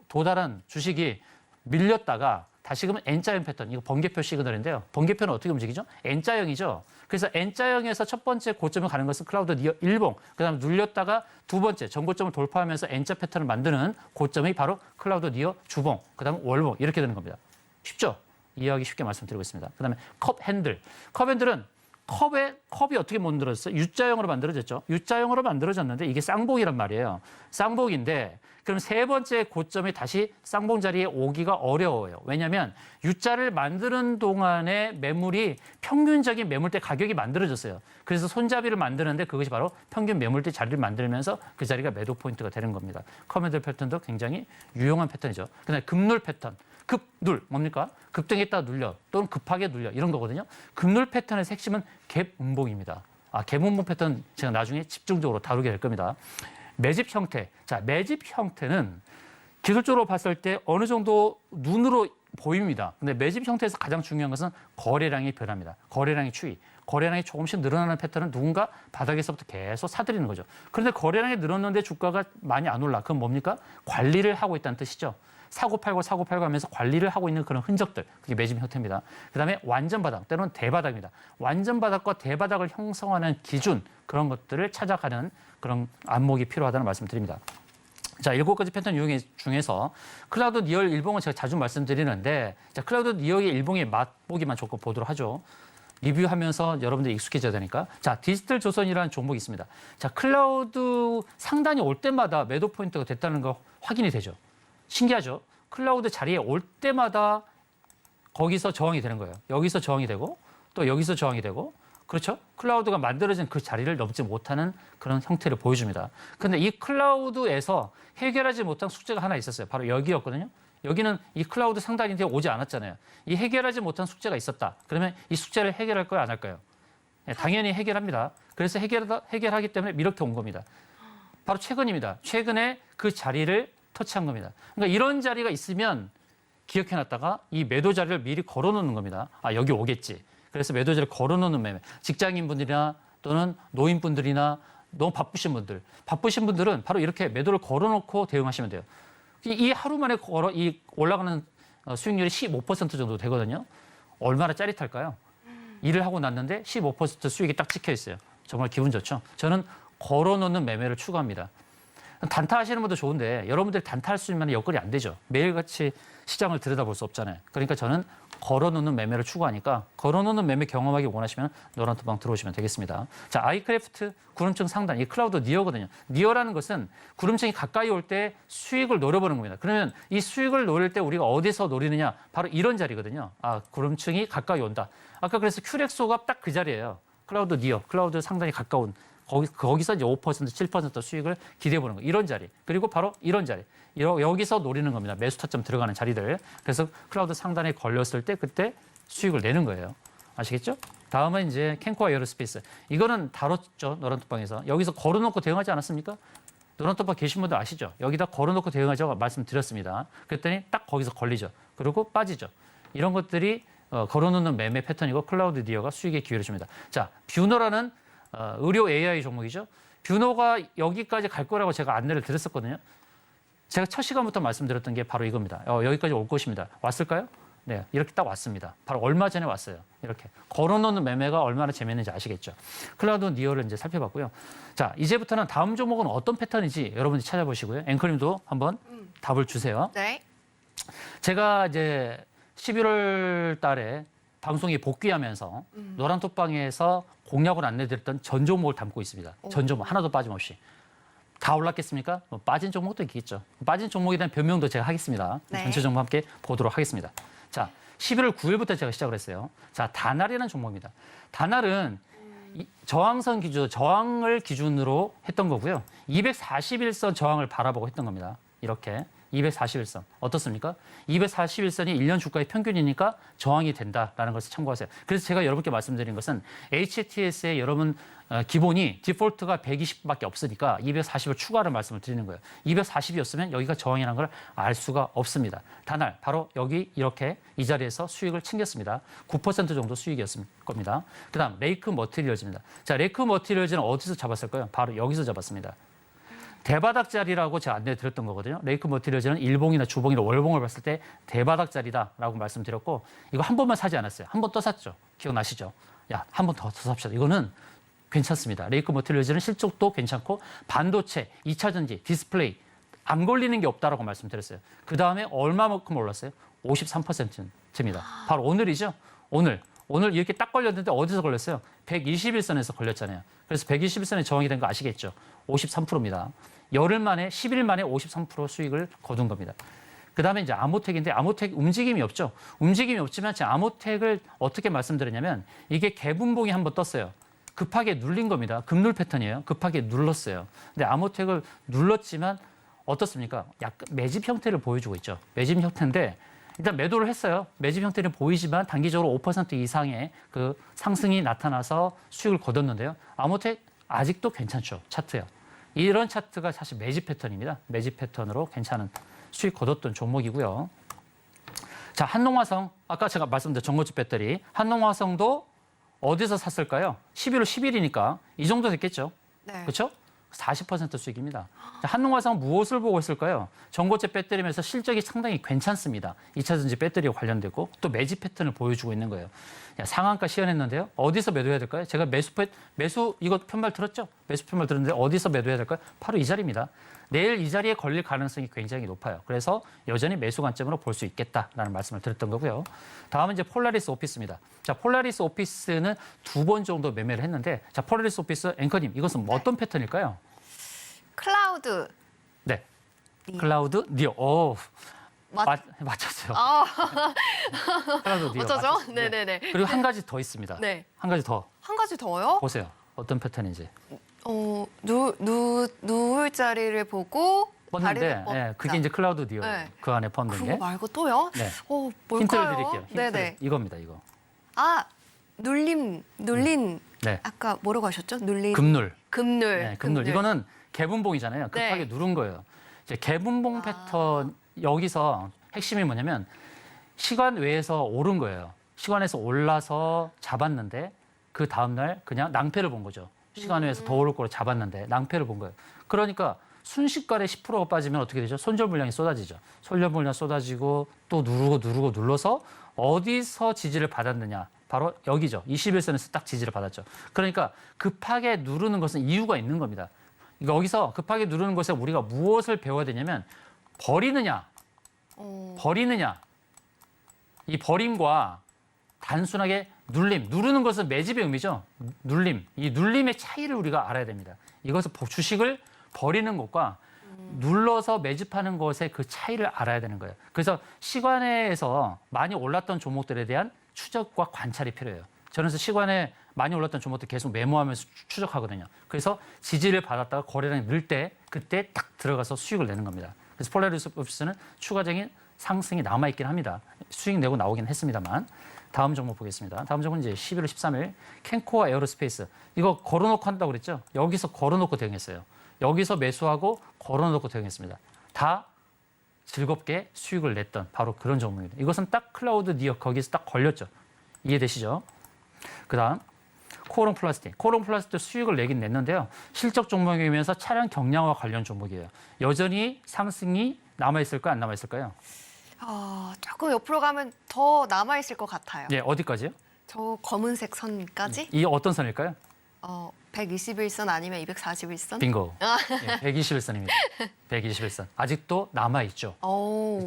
도달한 주식이 밀렸다가 다시금 N자형 패턴, 이거 번개표 시그널인데요. 번개표는 어떻게 움직이죠? N자형이죠. 그래서 N자형에서 첫 번째 고점을 가는 것은 클라우드 니어 일봉, 그 다음에 눌렸다가 두 번째 전고점을 돌파하면서 N자 패턴을 만드는 고점이 바로 클라우드 니어 주봉, 그 다음에 월봉 이렇게 되는 겁니다. 쉽죠? 이해하기 쉽게 말씀드리고 있습니다. 그 다음에 컵 핸들. 컵 핸들은 컵이 어떻게 만들어졌어요? U자형으로 만들어졌죠. U자형으로 만들어졌는데 이게 쌍봉이란 말이에요. 쌍봉인데 그럼 세 번째 고점이 다시 쌍봉 자리에 오기가 어려워요. 왜냐하면 U자를 만드는 동안에 매물이 평균적인 매물대 가격이 만들어졌어요. 그래서 손잡이를 만드는데 그것이 바로 평균 매물대 자리를 만들면서 그 자리가 매도 포인트가 되는 겁니다. 컵 핸들 패턴도 굉장히 유용한 패턴이죠. 그다음에 급눌 패턴. 급눌 뭡니까? 급등했다 눌려 또는 급하게 눌려 이런 거거든요. 급눌 패턴의 핵심은 갭 음봉입니다. 갭 음봉 패턴 제가 나중에 집중적으로 다루게 될 겁니다. 매집 형태. 자, 매집 형태는 기술적으로 봤을 때 어느 정도 눈으로 보입니다. 근데 매집 형태에서 가장 중요한 것은 거래량의 변화입니다. 거래량의 추이. 거래량이 조금씩 늘어나는 패턴은 누군가 바닥에서부터 계속 사들이는 거죠. 그런데 거래량이 늘었는데 주가가 많이 안 올라. 그건 뭡니까? 관리를 하고 있다는 뜻이죠. 사고 팔고 하면서 관리를 하고 있는 그런 흔적들. 그게 매집 형태입니다. 그다음에 완전 바닥, 때로는 대바닥입니다. 완전 바닥과 대바닥을 형성하는 기준, 그런 것들을 찾아가는 그런 안목이 필요하다는 말씀을 드립니다. 자, 7가지 패턴 유형 중에서 클라우드 니얼 일봉은 제가 자주 말씀드리는데, 자, 클라우드 니얼의 일봉의 맛보기만 조금 보도록 하죠. 리뷰하면서 여러분들이 익숙해져야 되니까. 자, 디지털 조선이라는 종목이 있습니다. 자, 클라우드 상단이 올 때마다 매도 포인트가 됐다는 거 확인이 되죠. 신기하죠? 클라우드 자리에 올 때마다 거기서 저항이 되는 거예요. 여기서 저항이 되고 또 여기서 저항이 되고 그렇죠? 클라우드가 만들어진 그 자리를 넘지 못하는 그런 형태를 보여줍니다. 근데 이 클라우드에서 해결하지 못한 숙제가 하나 있었어요. 바로 여기였거든요. 여기는 이 클라우드 상단인데 오지 않았잖아요. 이 해결하지 못한 숙제가 있었다. 그러면 이 숙제를 해결할까요? 안 할까요? 네, 당연히 해결합니다. 그래서 해결하기 때문에 이렇게 온 겁니다. 바로 최근입니다. 최근에 그 자리를 터치한 겁니다. 그러니까 이런 자리가 있으면 기억해놨다가 이 매도 자리를 미리 걸어놓는 겁니다. 아, 여기 오겠지. 그래서 매도 자리를 걸어놓는 매매. 직장인분들이나 또는 노인분들이나 너무 바쁘신 분들은 바로 이렇게 매도를 걸어놓고 대응하시면 돼요. 이 하루 만에 이 올라가는 수익률이 15% 정도 되거든요. 얼마나 짜릿할까요? 일을 하고 났는데 15% 수익이 딱 찍혀 있어요. 정말 기분 좋죠? 저는 걸어놓는 매매를 추구합니다. 단타 하시는 분도 좋은데 여러분들이 단타할 수 있는 여건이 안 되죠. 매일같이 시장을 들여다볼 수 없잖아요. 그러니까 저는 걸어놓는 매매를 추구하니까 걸어놓는 매매 경험하기 원하시면 노란토방 들어오시면 되겠습니다. 자, 아이크래프트 구름층 상단, 이 클라우드 니어거든요. 니어라는 것은 구름층이 가까이 올 때 수익을 노려보는 겁니다. 그러면 이 수익을 노릴 때 우리가 어디서 노리느냐? 바로 이런 자리거든요. 아, 구름층이 가까이 온다. 아까 그래서 큐렉소가 딱 그 자리예요. 클라우드 니어, 클라우드 상단이 가까운 거기서 이제 5%, 7% 수익을 기대해 보는 거. 이런 자리. 그리고 바로 이런 자리. 여기서 노리는 겁니다. 매수 타점 들어가는 자리들. 그래서 클라우드 상단에 걸렸을 때 그때 수익을 내는 거예요. 아시겠죠? 다음은 이제 캔코아 에어로스페이스. 이거는 다뤘죠. 노란톡방에서. 여기서 걸어놓고 대응하지 않았습니까? 노란톡방 계신 분들 아시죠? 여기다 걸어놓고 대응하자고 말씀드렸습니다. 그랬더니 딱 거기서 걸리죠. 그리고 빠지죠. 이런 것들이 걸어놓는 매매 패턴이고 클라우드 니어가 수익의 기회를 줍니다. 자, 뷰노라는 의료 AI 종목이죠. 뷰노가 여기까지 갈 거라고 제가 안내를 드렸었거든요. 제가 첫 시간부터 말씀드렸던 게 바로 이겁니다. 여기까지 올 것입니다. 왔을까요? 네, 이렇게 딱 왔습니다. 바로 얼마 전에 왔어요. 이렇게 걸어놓는 매매가 얼마나 재미있는지 아시겠죠. 클라우드 니어를 이제 살펴봤고요. 자, 이제부터는 다음 종목은 어떤 패턴인지 여러분들이 찾아보시고요. 앵커님도 한번 답을 주세요. 네. 제가 이제 11월 달에 방송이 복귀하면서 노란톡방에서 공략을 안내드렸던 전 종목을 담고 있습니다. 전 종목 하나도 빠짐없이. 다 올랐겠습니까? 빠진 종목도 있겠죠. 빠진 종목에 대한 변명도 제가 하겠습니다. 네. 전체 종목 함께 보도록 하겠습니다. 자, 11월 9일부터 제가 시작을 했어요. 자, 다날이라는 종목입니다. 다날은 저항선 기준, 저항을 기준으로 했던 거고요. 241선 저항을 바라보고 했던 겁니다. 이렇게 241선 어떻습니까? 241선이 1년 주가의 평균이니까 저항이 된다라는 것을 참고하세요. 그래서 제가 여러분께 말씀드린 것은 HTS의 여러분 기본이 디폴트가 120밖에 없으니까 240을 추가를 말씀을 드리는 거예요. 240이었으면 여기가 저항이라는 걸 알 수가 없습니다. 다날 바로 여기 이렇게 이 자리에서 수익을 챙겼습니다. 9% 정도 수익이었을 겁니다. 그다음 레이크 머티리얼즈입니다. 자, 레이크 머티리얼즈는 어디서 잡았을까요? 바로 여기서 잡았습니다. 대바닥 자리라고 제가 안내 드렸던 거거든요. 레이크 머티리얼즈는 일봉이나 주봉이나 월봉을 봤을 때 대바닥 자리다라고 말씀드렸고 이거 한 번만 사지 않았어요. 한 번 또 샀죠. 기억나시죠? 야, 한 번 더 삽시다. 이거는 괜찮습니다. 레이크 머티리얼즈는 실적도 괜찮고 반도체, 2차 전지, 디스플레이 안 걸리는 게 없다라고 말씀드렸어요. 그 다음에 얼마만큼 올랐어요? 53%입니다. 바로 오늘이죠. 오늘 이렇게 딱 걸렸는데 어디서 걸렸어요? 121선에서 걸렸잖아요. 그래서 121선에 저항이 된 거 아시겠죠? 53%입니다. 열흘 만에 10일 만에 53% 수익을 거둔 겁니다. 그다음에 이제 아모텍인데 아모텍 움직임이 없죠. 움직임이 없지만 제 아모텍을 어떻게 말씀드렸냐면 이게 개분봉이 한번 떴어요. 급하게 눌린 겁니다. 급눌 패턴이에요. 급하게 눌렀어요. 근데 아모텍을 눌렀지만 어떻습니까? 약간 매집 형태를 보여주고 있죠. 매집 형태인데 일단 매도를 했어요. 매집 형태는 보이지만 단기적으로 5% 이상의 그 상승이 나타나서 수익을 거뒀는데요. 아모텍 아직도 괜찮죠. 차트요. 이런 차트가 사실 매집 패턴입니다. 매집 패턴으로 괜찮은 수익 거뒀던 종목이고요. 자, 한농화성. 아까 제가 말씀드린 전고체 배터리. 한농화성도 어디서 샀을까요? 11월 10일이니까 이 정도 됐겠죠. 네. 그렇죠? 40% 수익입니다. 자, 한농화성은 무엇을 보고 있을까요? 전고체 배터리면서 실적이 상당히 괜찮습니다. 2차 전지 배터리와 관련되고 또 매집 패턴을 보여주고 있는 거예요. 야, 상한가 시연했는데요. 어디서 매도해야 될까요? 제가 매수 이거 편말 들었죠? 매수 편말 들었는데 어디서 매도해야 될까요? 바로 이 자리입니다. 내일 이 자리에 걸릴 가능성이 굉장히 높아요. 그래서 여전히 매수 관점으로 볼 수 있겠다라는 말씀을 드렸던 거고요. 다음은 이제 폴라리스 오피스입니다. 자, 폴라리스 오피스는 2번 정도 매매를 했는데 자, 폴라리스 오피스 앵커님 이것은 뭐 어떤 패턴일까요? 클라우드. 네. 니어. 클라우드 니어. 오. 맞췄어요. 클라우드 니어. 어쩌죠? 맞췄어요. 네네네. 그리고 한 가지 더 있습니다. 네. 한 가지 더. 한 가지 가지 더요? 보세요. 어떤 패턴인지. 누울 자리를 보고 뻗는데 다리를 뻗자. 예, 그게 이제 클라우드 디어 네. 그 안에 뻗는 그거 게. 말고 또요? 네. 뭘까요? 힌트를 드릴게요. 힌트를. 네네. 이겁니다. 이거. 아, 눌린. 네. 아까 뭐라고 하셨죠? 눌린. 금눌. 금눌. 네, 금눌. 이거는 개분봉이잖아요. 급하게 네. 누른 거예요. 이제 개분봉 패턴 여기서 핵심이 뭐냐면 시간 외에서 오른 거예요. 시간에서 올라서 잡았는데 그 다음날 그냥 낭패를 본 거죠. 시간 외에서 더 오를 거로 잡았는데 낭패를 본 거예요. 그러니까 순식간에 10%가 빠지면 어떻게 되죠? 손절 물량이 쏟아지죠. 손절 물량 쏟아지고 또 누르고 눌러서 어디서 지지를 받았느냐. 바로 여기죠. 21선에서 딱 지지를 받았죠. 그러니까 급하게 누르는 것은 이유가 있는 겁니다. 그러니까 여기서 급하게 누르는 것에 우리가 무엇을 배워야 되냐면 버리느냐. 이 버림과 단순하게 눌림, 누르는 것은 매집의 의미죠. 눌림, 이 눌림의 차이를 우리가 알아야 됩니다. 이것을 주식을 버리는 것과 눌러서 매집하는 것의 그 차이를 알아야 되는 거예요. 그래서 시간에서 많이 올랐던 종목들에 대한 추적과 관찰이 필요해요. 저는 그래서 시간에 많이 올랐던 종목들 계속 메모하면서 추적하거든요. 그래서 지지를 받았다가 거래량이 늘 때 그때 딱 들어가서 수익을 내는 겁니다. 그래서 폴라리스 오피스는 추가적인 상승이 남아있긴 합니다. 수익 내고 나오긴 했습니다만. 다음 종목 보겠습니다. 다음 종목은 이제 11월 13일 캔코아 에어로스페이스. 이거 걸어놓고 한다고 그랬죠? 여기서 걸어놓고 대응했어요. 여기서 매수하고 걸어놓고 대응했습니다. 다 즐겁게 수익을 냈던 바로 그런 종목입니다. 이것은 딱 클라우드 니어 거기서 딱 걸렸죠. 이해되시죠? 그다음 코오롱 플라스틱. 코오롱 플라스틱 수익을 내긴 냈는데요. 실적 종목이면서 차량 경량화 관련 종목이에요. 여전히 상승이 남아있을까요? 안 남아있을까요? 조금 옆으로 가면 더 남아있을 것 같아요. 네, 어디까지요? 저 검은색 선까지? 이 어떤 선일까요? 121선 아니면 241선? 빙고. 예, 121선입니다. 121선. 아직도 남아있죠.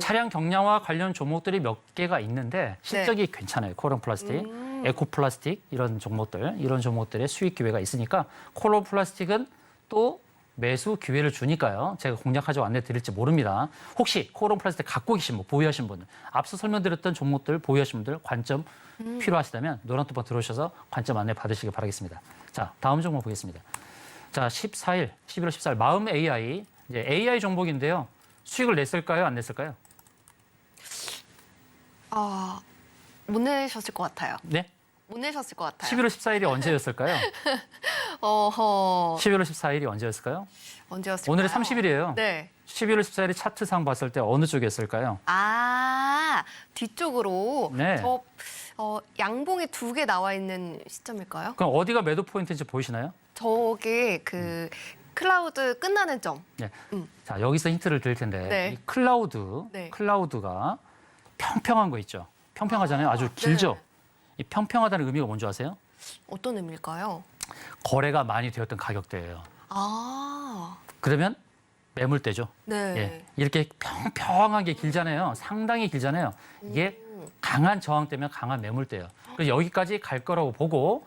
차량 경량화 관련 종목들이 몇 개가 있는데 실적이 괜찮아요. 코오롱 플라스틱, 에코 플라스틱 이런 종목들의 수익 기회가 있으니까 코오롱 플라스틱은 또 매수 기회를 주니까요. 제가 공략하지 안내 드릴지 모릅니다. 혹시 코오롱 플라스틱 갖고 계신 분, 보유하신 분들, 앞서 설명드렸던 종목들 보유하신 분들 관점 필요하시다면 노란톡방 들어오셔서 관점 안내 받으시길 바라겠습니다. 자, 다음 종목 보겠습니다. 자, 11월 14일 마음 AI, 이제 AI 종목인데요. 수익을 냈을까요? 안 냈을까요? 못 내셨을 것 같아요. 네? 못 내셨을 것 같아요. 11월 14일이 언제였을까요? 어허. 11월 14일이 언제였을까요? 언제였을까요? 오늘이 30일이에요. 네. 11월 14일이 차트상 봤을 때 어느 쪽이었을까요? 뒤쪽으로. 네. 양봉이 2개 나와 있는 시점일까요? 그럼 어디가 매도 포인트인지 보이시나요? 저게 클라우드 끝나는 점. 네. 자, 여기서 힌트를 드릴 텐데 네. 이 네. 클라우드가 평평한 거 있죠. 평평하잖아요. 아주 길죠. 네. 이 평평하다는 의미가 뭔지 아세요? 어떤 의미일까요? 거래가 많이 되었던 가격대예요. 그러면 매물대죠. 네. 예. 이렇게 평평한 게 길잖아요. 상당히 길잖아요. 이게 강한 저항대면 강한 매물대예요. 그래서 여기까지 갈 거라고 보고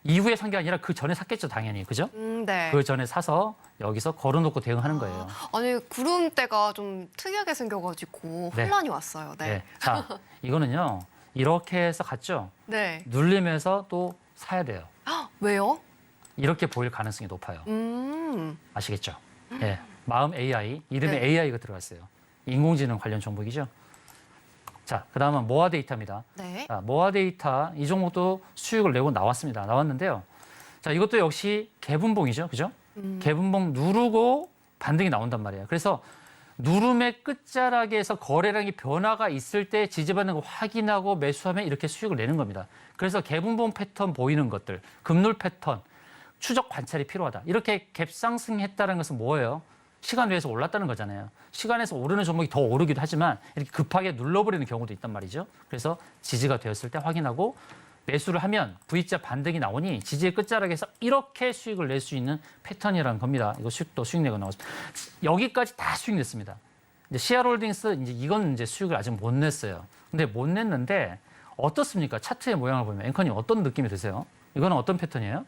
이후에 산 게 아니라 그 전에 샀겠죠, 당연히. 그죠? 네. 그 전에 사서 여기서 걸어놓고 대응하는 거예요. 아니 구름대가 좀 특이하게 생겨가지고 네. 혼란이 왔어요. 네. 네. 자, 이거는요. 이렇게 해서 갔죠. 네. 눌리면서 또 사야 돼요. 왜요? 이렇게 보일 가능성이 높아요. 아시겠죠? 예. 마음 AI, 이름에 네. AI가 들어갔어요. 인공지능 관련 종목이죠. 자, 그다음은 모아 데이터입니다. 네. 자, 모아 데이터 이 종목도 수익을 내고 나왔는데요. 자, 이것도 역시 개분봉이죠. 그죠? 개분봉 누르고 반등이 나온단 말이에요. 그래서 누름의 끝자락에서 거래량이 변화가 있을 때 지지받는 거 확인하고 매수하면 이렇게 수익을 내는 겁니다. 그래서 개분봉 패턴 보이는 것들, 급물 패턴, 추적 관찰이 필요하다. 이렇게 갭상승했다는 것은 뭐예요? 시간 외에서 올랐다는 거잖아요. 시간에서 오르는 종목이 더 오르기도 하지만 이렇게 급하게 눌러버리는 경우도 있단 말이죠. 그래서 지지가 되었을 때 확인하고 매수를 하면 V자 반등이 나오니 지지의 끝자락에서 이렇게 수익을 낼 수 있는 패턴이라는 겁니다. 이거 수익 내고 나왔습니다. 여기까지 다 수익 냈습니다. 이제 시아홀딩스 이건 이제 수익을 아직 못 냈어요. 근데 못 냈는데 어떻습니까? 차트의 모양을 보면 앵커님 어떤 느낌이 드세요? 이거는 어떤 패턴이에요?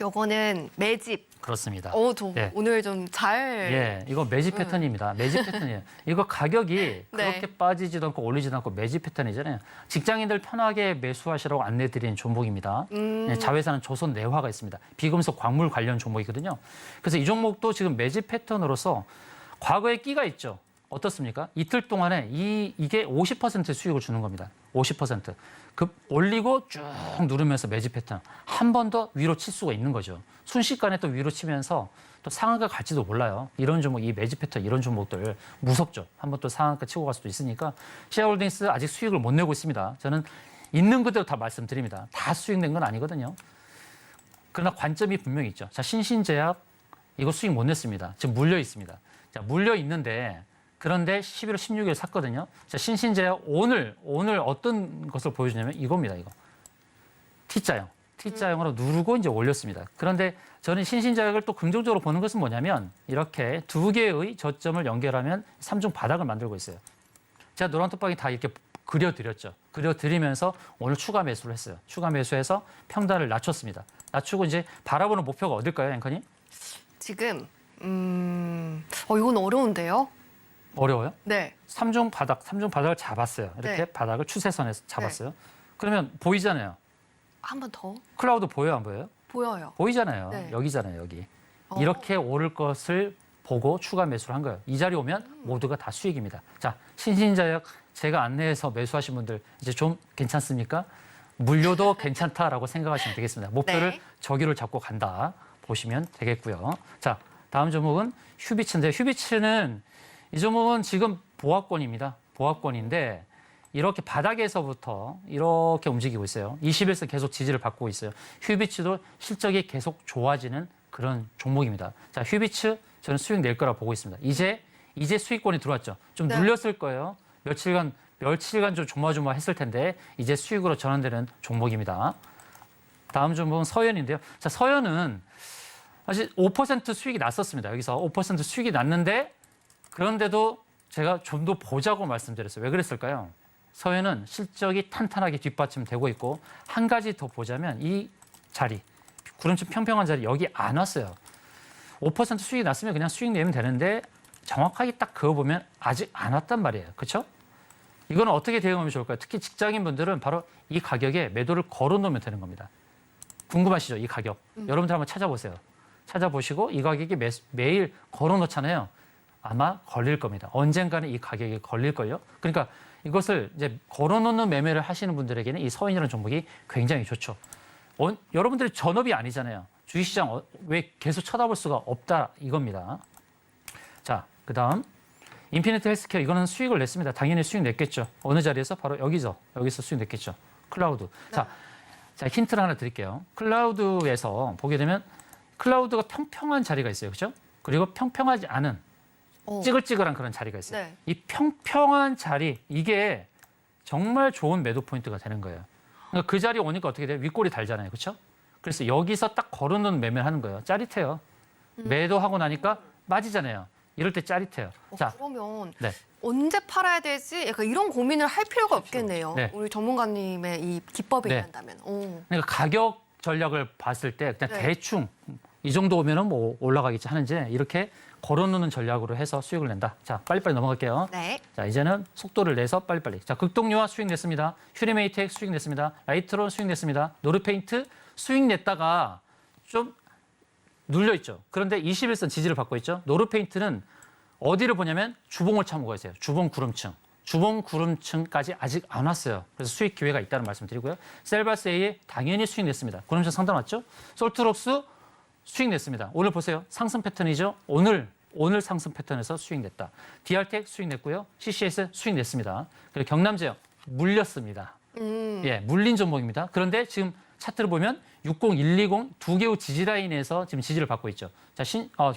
요거는 매집. 그렇습니다. 저 예. 오늘 좀 잘. 예, 이거 매집 패턴입니다. 매집 패턴이에요. 이거 가격이 그렇게 네. 빠지지도 않고 올리지도 않고 매집 패턴이잖아요. 직장인들 편하게 매수하시라고 안내드리는 종목입니다. 예, 자회사는 조선 내화가 있습니다. 비금속 광물 관련 종목이거든요. 그래서 이 종목도 지금 매집 패턴으로서 과거에 끼가 있죠. 어떻습니까? 이틀 동안에 이게 50% 수익을 주는 겁니다. 50%. 급 올리고 쭉 누르면서 매집 패턴. 한 번 더 위로 칠 수가 있는 거죠. 순식간에 또 위로 치면서 또 상한가 갈지도 몰라요. 이런 종목, 이 매집 패턴 이런 종목들 무섭죠. 한번 또 상한가 치고 갈 수도 있으니까 시아홀딩스 아직 수익을 못 내고 있습니다. 저는 있는 그대로 다 말씀드립니다. 다 수익 낸 건 아니거든요. 그러나 관점이 분명히 있죠. 자, 신신제약 이거 수익 못 냈습니다. 지금 물려 있습니다. 자, 물려 있는데 그런데 11월 16일 샀거든요. 자, 신신제약 오늘 어떤 것을 보여주냐면 이겁니다. 이거 T자형으로 누르고 이제 올렸습니다. 그런데 저는 신신제약을 또 긍정적으로 보는 것은 뭐냐면 이렇게 두 개의 저점을 연결하면 3중 바닥을 만들고 있어요. 제가 노란 톡방이 다 이렇게 그려드렸죠. 그려드리면서 오늘 추가 매수를 했어요. 추가 매수해서 평단을 낮췄습니다. 낮추고 이제 바라보는 목표가 어딜까요, 앵커님? 지금 이건 어려운데요. 어려워요? 네. 3중 바닥을 잡았어요. 이렇게 네. 바닥을 추세선에서 잡았어요. 그러면 보이잖아요. 한 번 더 클라우드 보여요, 안 보여요? 보여요. 보이잖아요. 네. 여기잖아요, 여기. 어. 이렇게 오를 것을 보고 추가 매수를 한 거예요. 이 자리 오면 모두가 다 수익입니다. 자, 신신제약 제가 안내해서 매수하신 분들 이제 좀 괜찮습니까? 물려도 괜찮다라고 생각하시면 되겠습니다. 목표를 네. 저기를 잡고 간다 보시면 되겠고요. 자, 다음 종목은 휴비츠인데 휴비츠는 이 종목은 지금 보합권입니다. 보합권인데 이렇게 바닥에서부터 이렇게 움직이고 있어요. 21선 계속 지지를 받고 있어요. 휴비츠도 실적이 계속 좋아지는 그런 종목입니다. 자, 휴비츠 저는 수익 낼 거라 보고 있습니다. 이제 수익권이 들어왔죠. 좀 네. 눌렸을 거예요. 며칠간 좀 조마조마했을 텐데 이제 수익으로 전환되는 종목입니다. 다음 종목은 서현인데요. 자, 서현은 사실 5% 수익이 났었습니다. 여기서 5% 수익이 났는데 그런데도 제가 좀 더 보자고 말씀드렸어요. 왜 그랬을까요? 서현은 실적이 탄탄하게 뒷받침되고 있고 한 가지 더 보자면 이 자리, 구름처럼 평평한 자리 여기 안 왔어요. 5% 수익이 났으면 그냥 수익 내면 되는데 정확하게 딱 그어보면 아직 안 왔단 말이에요. 그렇죠? 이거는 어떻게 대응하면 좋을까요? 특히 직장인분들은 바로 이 가격에 매도를 걸어놓으면 되는 겁니다. 궁금하시죠? 이 가격. 여러분들 한번 찾아보세요. 찾아보시고 이 가격이 매일 걸어놓잖아요. 아마 걸릴 겁니다. 언젠가는 이 가격이 걸릴걸요. 그러니까 이것을 이제 걸어놓는 매매를 하시는 분들에게는 이 서인이라는 종목이 굉장히 좋죠. 여러분들이 전업이 아니잖아요. 주식시장 왜 계속 쳐다볼 수가 없다 이겁니다. 자, 그다음 인피니트 헬스케어 이거는 수익을 냈습니다. 당연히 수익 냈겠죠. 어느 자리에서? 바로 여기서 수익 냈겠죠. 클라우드. 자, 힌트를 하나 드릴게요. 클라우드에서 보게 되면 클라우드가 평평한 자리가 있어요. 그렇죠? 그리고 평평하지 않은 찌글찌글한 그런 자리가 있어요. 네. 이 평평한 자리 이게 정말 좋은 매도 포인트가 되는 거예요. 그러니까 그 자리에 오니까 어떻게 돼요? 윗골이 달잖아요. 그렇죠? 그래서 여기서 딱 걸어놓는 매매를 하는 거예요. 짜릿해요. 매도하고 나니까 빠지잖아요. 이럴 때 짜릿해요. 자, 그러면 네. 언제 팔아야 되지? 약간 이런 고민을 할 필요가 없겠네요. 네. 우리 전문가님의 이 기법이 네. 있다면. 그러니까 가격 전략을 봤을 때 그냥 네. 대충 이 정도 오면은 뭐 올라가겠지 하는지 이렇게 걸어놓는 전략으로 해서 수익을 낸다. 자, 빨리빨리 넘어갈게요. 네. 자, 이제는 속도를 내서 빨리빨리. 자, 극동유화 수익 냈습니다. 휴리메이텍 수익 냈습니다. 라이트론 수익 냈습니다. 노르페인트 수익 냈다가 좀 눌려 있죠. 그런데 21선 지지를 받고 있죠. 노르페인트는 어디를 보냐면 주봉을 참고가 있어요. 주봉 구름층. 주봉 구름층까지 아직 안 왔어요. 그래서 수익 기회가 있다는 말씀 드리고요. 셀바스 A에 당연히 수익 냈습니다. 구름층 상단 왔죠? 솔트록스 수익 냈습니다. 오늘 보세요. 상승 패턴이죠. 오늘 상승 패턴에서 수익 냈다. 디알텍 수익 냈고요. CCS 수익 냈습니다. 그리고 경남제약 물렸습니다. 예, 물린 종목입니다. 그런데 지금 차트를 보면 60120 두 개의 지지 라인에서 지금 지지를 받고 있죠. 자,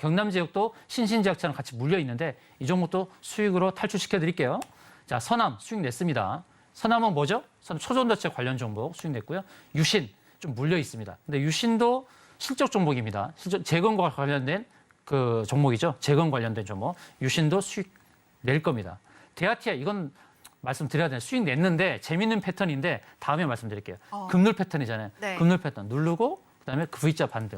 경남제약도 신신제약처럼 같이 물려 있는데 이 종목도 수익으로 탈출시켜 드릴게요. 자, 선암 수익 냈습니다. 선암은 뭐죠? 초전도체 관련 종목 수익 냈고요. 유신 좀 물려 있습니다. 근데 유신도 실적 종목입니다. 재건과 관련된 그 종목이죠. 재건 관련된 종목. 유신도 수익 낼 겁니다. 데아티아 이건 말씀드려야 되는 수익 냈는데 재밌는 패턴인데 다음에 말씀드릴게요. 급눌 패턴이잖아요. 네. 급눌 패턴 누르고 그다음에 V자 반등,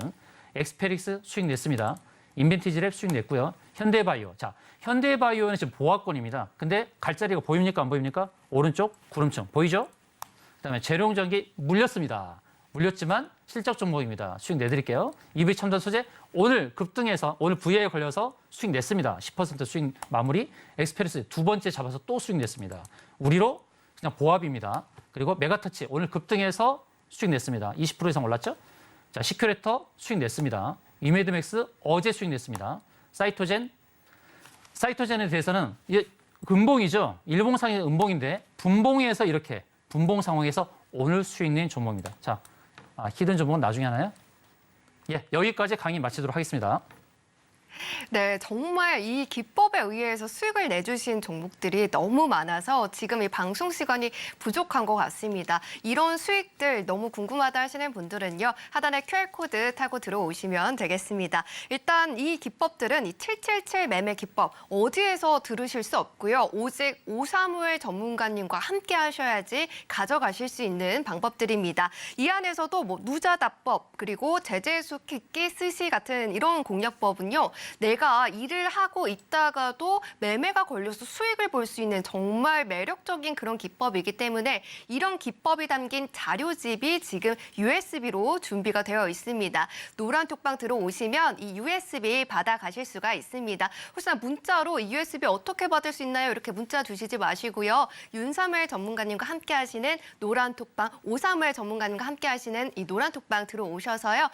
엑스페릭스 수익 냈습니다. 인벤티지랩 수익 냈고요. 현대바이오. 자, 현대바이오는 지금 보합권입니다. 근데 갈자리가 보입니까? 안 보입니까? 오른쪽 구름층 보이죠? 그다음에 재룡전기 물렸습니다. 물렸지만 실적 종목입니다. 수익 내드릴게요. EV 첨단 소재 오늘 급등해서 오늘 VI에 걸려서 수익 냈습니다. 10% 수익 마무리. 엑스페리스 두 번째 잡아서 또 수익 냈습니다. 우리로 그냥 보합입니다. 그리고 메가터치 오늘 급등해서 수익 냈습니다. 20% 이상 올랐죠? 자, 시큐레터 수익 냈습니다. 이메드맥스 어제 수익 냈습니다. 사이토젠에 대해서는 이게 음봉이죠. 일봉상의 음봉인데 분봉에서 이렇게 분봉 상황에서 오늘 수익 낸 종목입니다. 자, 히든 종목은 나중에 하나요? 예, 여기까지 강의 마치도록 하겠습니다. 네, 정말 이 기법에 의해서 수익을 내주신 종목들이 너무 많아서 지금 이 방송 시간이 부족한 것 같습니다. 이런 수익들 너무 궁금하다 하시는 분들은요, 하단에 QR코드 타고 들어오시면 되겠습니다. 일단 이 기법들은 이 777 매매 기법 어디에서 들으실 수 없고요. 오직 오사무엘 전문가님과 함께 하셔야지 가져가실 수 있는 방법들입니다. 이 안에서도 뭐 누자다법 그리고 제재수 킥기 스시 같은 이런 공략법은요. 내가 일을 하고 있다가도 매매가 걸려서 수익을 볼 수 있는 정말 매력적인 그런 기법이기 때문에 이런 기법이 담긴 자료집이 지금 USB로 준비가 되어 있습니다. 노란 톡방 들어오시면 이 USB 받아가실 수가 있습니다. 혹시나 문자로 이 USB 어떻게 받을 수 있나요? 이렇게 문자 주시지 마시고요. 윤사무엘 전문가님과 함께 하시는 노란 톡방, 오사무엘 전문가님과 함께 하시는 이 노란 톡방 들어오셔서요.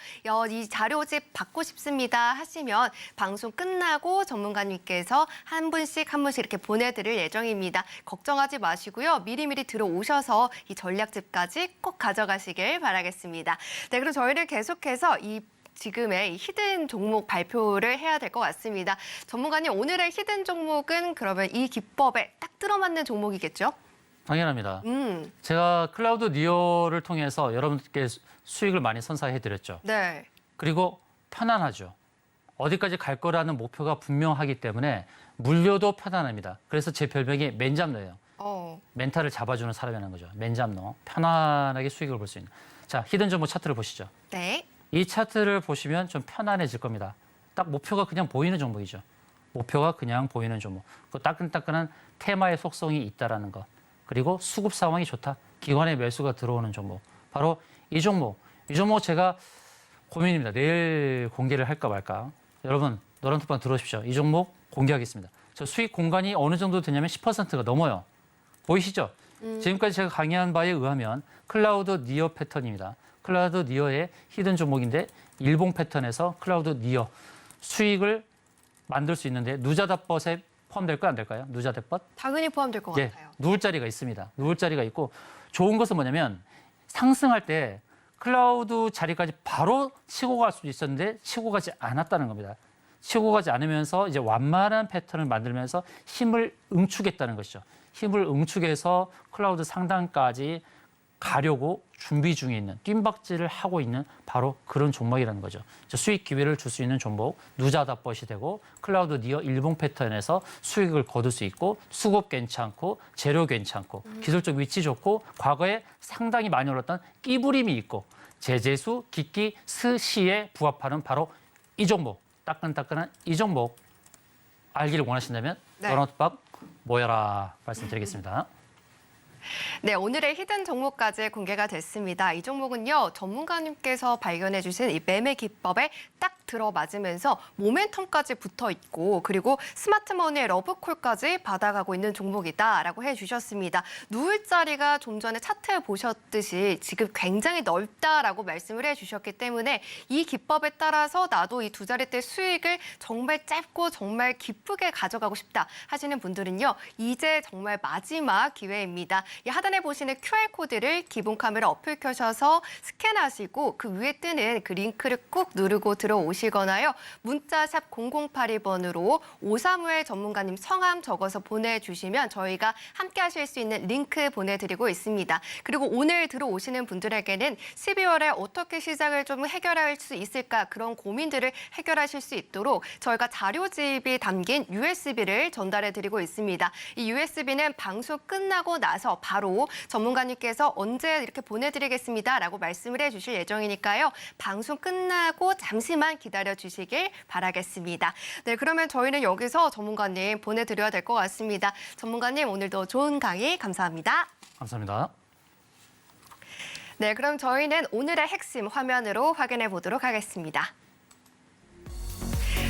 이 자료집 받고 싶습니다 하시면 방송 끝나고 전문가님께서 한 분씩 이렇게 보내드릴 예정입니다. 걱정하지 마시고요. 미리미리 들어오셔서 이 전략집까지 꼭 가져가시길 바라겠습니다. 네, 그럼 저희는 계속해서 지금의 이 히든 종목 발표를 해야 될 것 같습니다. 전문가님, 오늘의 히든 종목은 그러면 이 기법에 딱 들어맞는 종목이겠죠? 당연합니다. 제가 클라우드 니어를 통해서 여러분께 수익을 많이 선사해드렸죠. 네. 그리고 편안하죠. 어디까지 갈 거라는 목표가 분명하기 때문에 물려도 편안합니다. 그래서 제 별명이 맨잡너예요. 멘탈을 잡아주는 사람이라는 거죠. 맨잡너. 편안하게 수익을 볼 수 있는. 자, 히든 종목 차트를 보시죠. 네. 이 차트를 보시면 좀 편안해질 겁니다. 딱 목표가 그냥 보이는 종목이죠. 목표가 그냥 보이는 종목. 그 따끈따끈한 테마의 속성이 있다라는 거. 그리고 수급 상황이 좋다. 기관의 매수가 들어오는 종목. 바로 이 종목. 이 종목 제가 고민입니다. 내일 공개를 할까 말까. 여러분, 노란톡방 들어오십시오. 이 종목 공개하겠습니다. 저 수익 공간이 어느 정도 되냐면 10%가 넘어요. 보이시죠? 지금까지 제가 강의한 바에 의하면 클라우드 니어 패턴입니다. 클라우드 니어의 히든 종목인데 일봉 패턴에서 클라우드 니어 수익을 만들 수 있는데 누자다법에 포함될까요? 안 될까요? 누자다법? 당연히 포함될 것 예, 같아요. 누울 자리가 있습니다. 누울 자리가 있고 좋은 것은 뭐냐면 상승할 때 클라우드 자리까지 바로 치고 갈 수 있었는데 치고 가지 않았다는 겁니다. 치고 가지 않으면서 이제 완만한 패턴을 만들면서 힘을 응축했다는 것이죠. 힘을 응축해서 클라우드 상단까지 가려고 준비 중에 있는 뜀박질을 하고 있는 바로 그런 종목이라는 거죠. 수익 기회를 줄 수 있는 종목 누자다법이 되고 클라우드 니어 일봉 패턴에서 수익을 거둘 수 있고 수급 괜찮고 재료 괜찮고 기술적 위치 좋고 과거에 상당히 많이 올랐던 끼부림이 있고 제재수, 기기, 스시에 부합하는 바로 이 종목 따끈따끈한 이 종목 알기를 원하신다면 노란톡방 모여라 말씀드리겠습니다. 네, 오늘의 히든 종목까지 공개가 됐습니다. 이 종목은요, 전문가님께서 발견해 주신 이 매매 기법에 딱 들어맞으면서 모멘텀까지 붙어 있고 그리고 스마트머니의 러브콜까지 받아가고 있는 종목이다라고 해주셨습니다. 누울 자리가 좀 전에 차트 보셨듯이 지금 굉장히 넓다라고 말씀을 해주셨기 때문에 이 기법에 따라서 나도 이 두 자릿대 수익을 정말 짧고 정말 기쁘게 가져가고 싶다 하시는 분들은요, 이제 정말 마지막 기회입니다. 이 하단에 보시는 QR코드를 기본 카메라 어플 켜셔서 스캔하시고 그 위에 뜨는 그 링크를 꾹 누르고 들어오시면 오시거나요. 문자샵 0082번으로 535의 전문가님 성함 적어서 보내주시면 저희가 함께 하실 수 있는 링크 보내드리고 있습니다. 그리고 오늘 들어오시는 분들에게는 12월에 어떻게 시장을 좀 해결할 수 있을까 그런 고민들을 해결하실 수 있도록 저희가 자료집이 담긴 USB를 전달해드리고 있습니다. 이 USB는 방송 끝나고 나서 바로 전문가님께서 언제 이렇게 보내드리겠습니다라고 말씀을 해주실 예정이니까요. 방송 끝나고 잠시만 기다려주시길 바라겠습니다. 네, 그러면 저희는 여기서 전문가님 보내드려야 될 것 같습니다. 전문가님 오늘도 좋은 강의 감사합니다. 감사합니다. 네, 그럼 저희는 오늘의 핵심 화면으로 확인해 보도록 하겠습니다.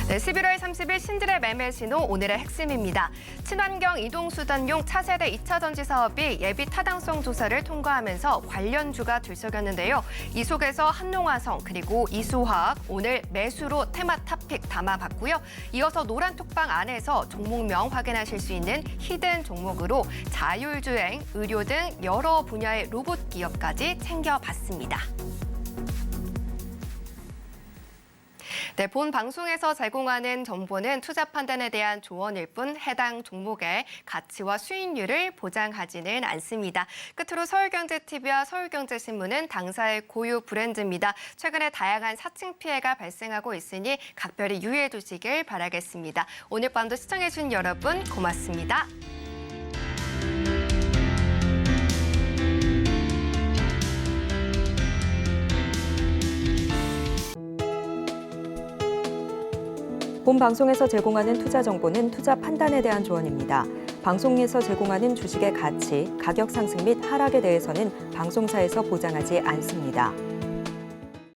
네, 11월 30일 신들의 매매 신호 오늘의 핵심입니다. 친환경 이동수단용 차세대 2차 전지 사업이 예비 타당성 조사를 통과하면서 관련주가 들썩였는데요. 이 속에서 한농화성 그리고 이수화학 오늘 매수로 테마 탑픽 담아봤고요. 이어서 노란 톡방 안에서 종목명 확인하실 수 있는 히든 종목으로 자율주행, 의료 등 여러 분야의 로봇 기업까지 챙겨봤습니다. 네, 본 방송에서 제공하는 정보는 투자 판단에 대한 조언일 뿐 해당 종목의 가치와 수익률을 보장하지는 않습니다. 끝으로 서울경제TV와 서울경제신문은 당사의 고유 브랜드입니다. 최근에 다양한 사칭 피해가 발생하고 있으니 각별히 유의해 두시길 바라겠습니다. 오늘 밤도 시청해 주신 여러분 고맙습니다. 본 방송에서 제공하는 투자 정보는 투자 판단에 대한 조언입니다. 방송에서 제공하는 주식의 가치, 가격 상승 및 하락에 대해서는 방송사에서 보장하지 않습니다.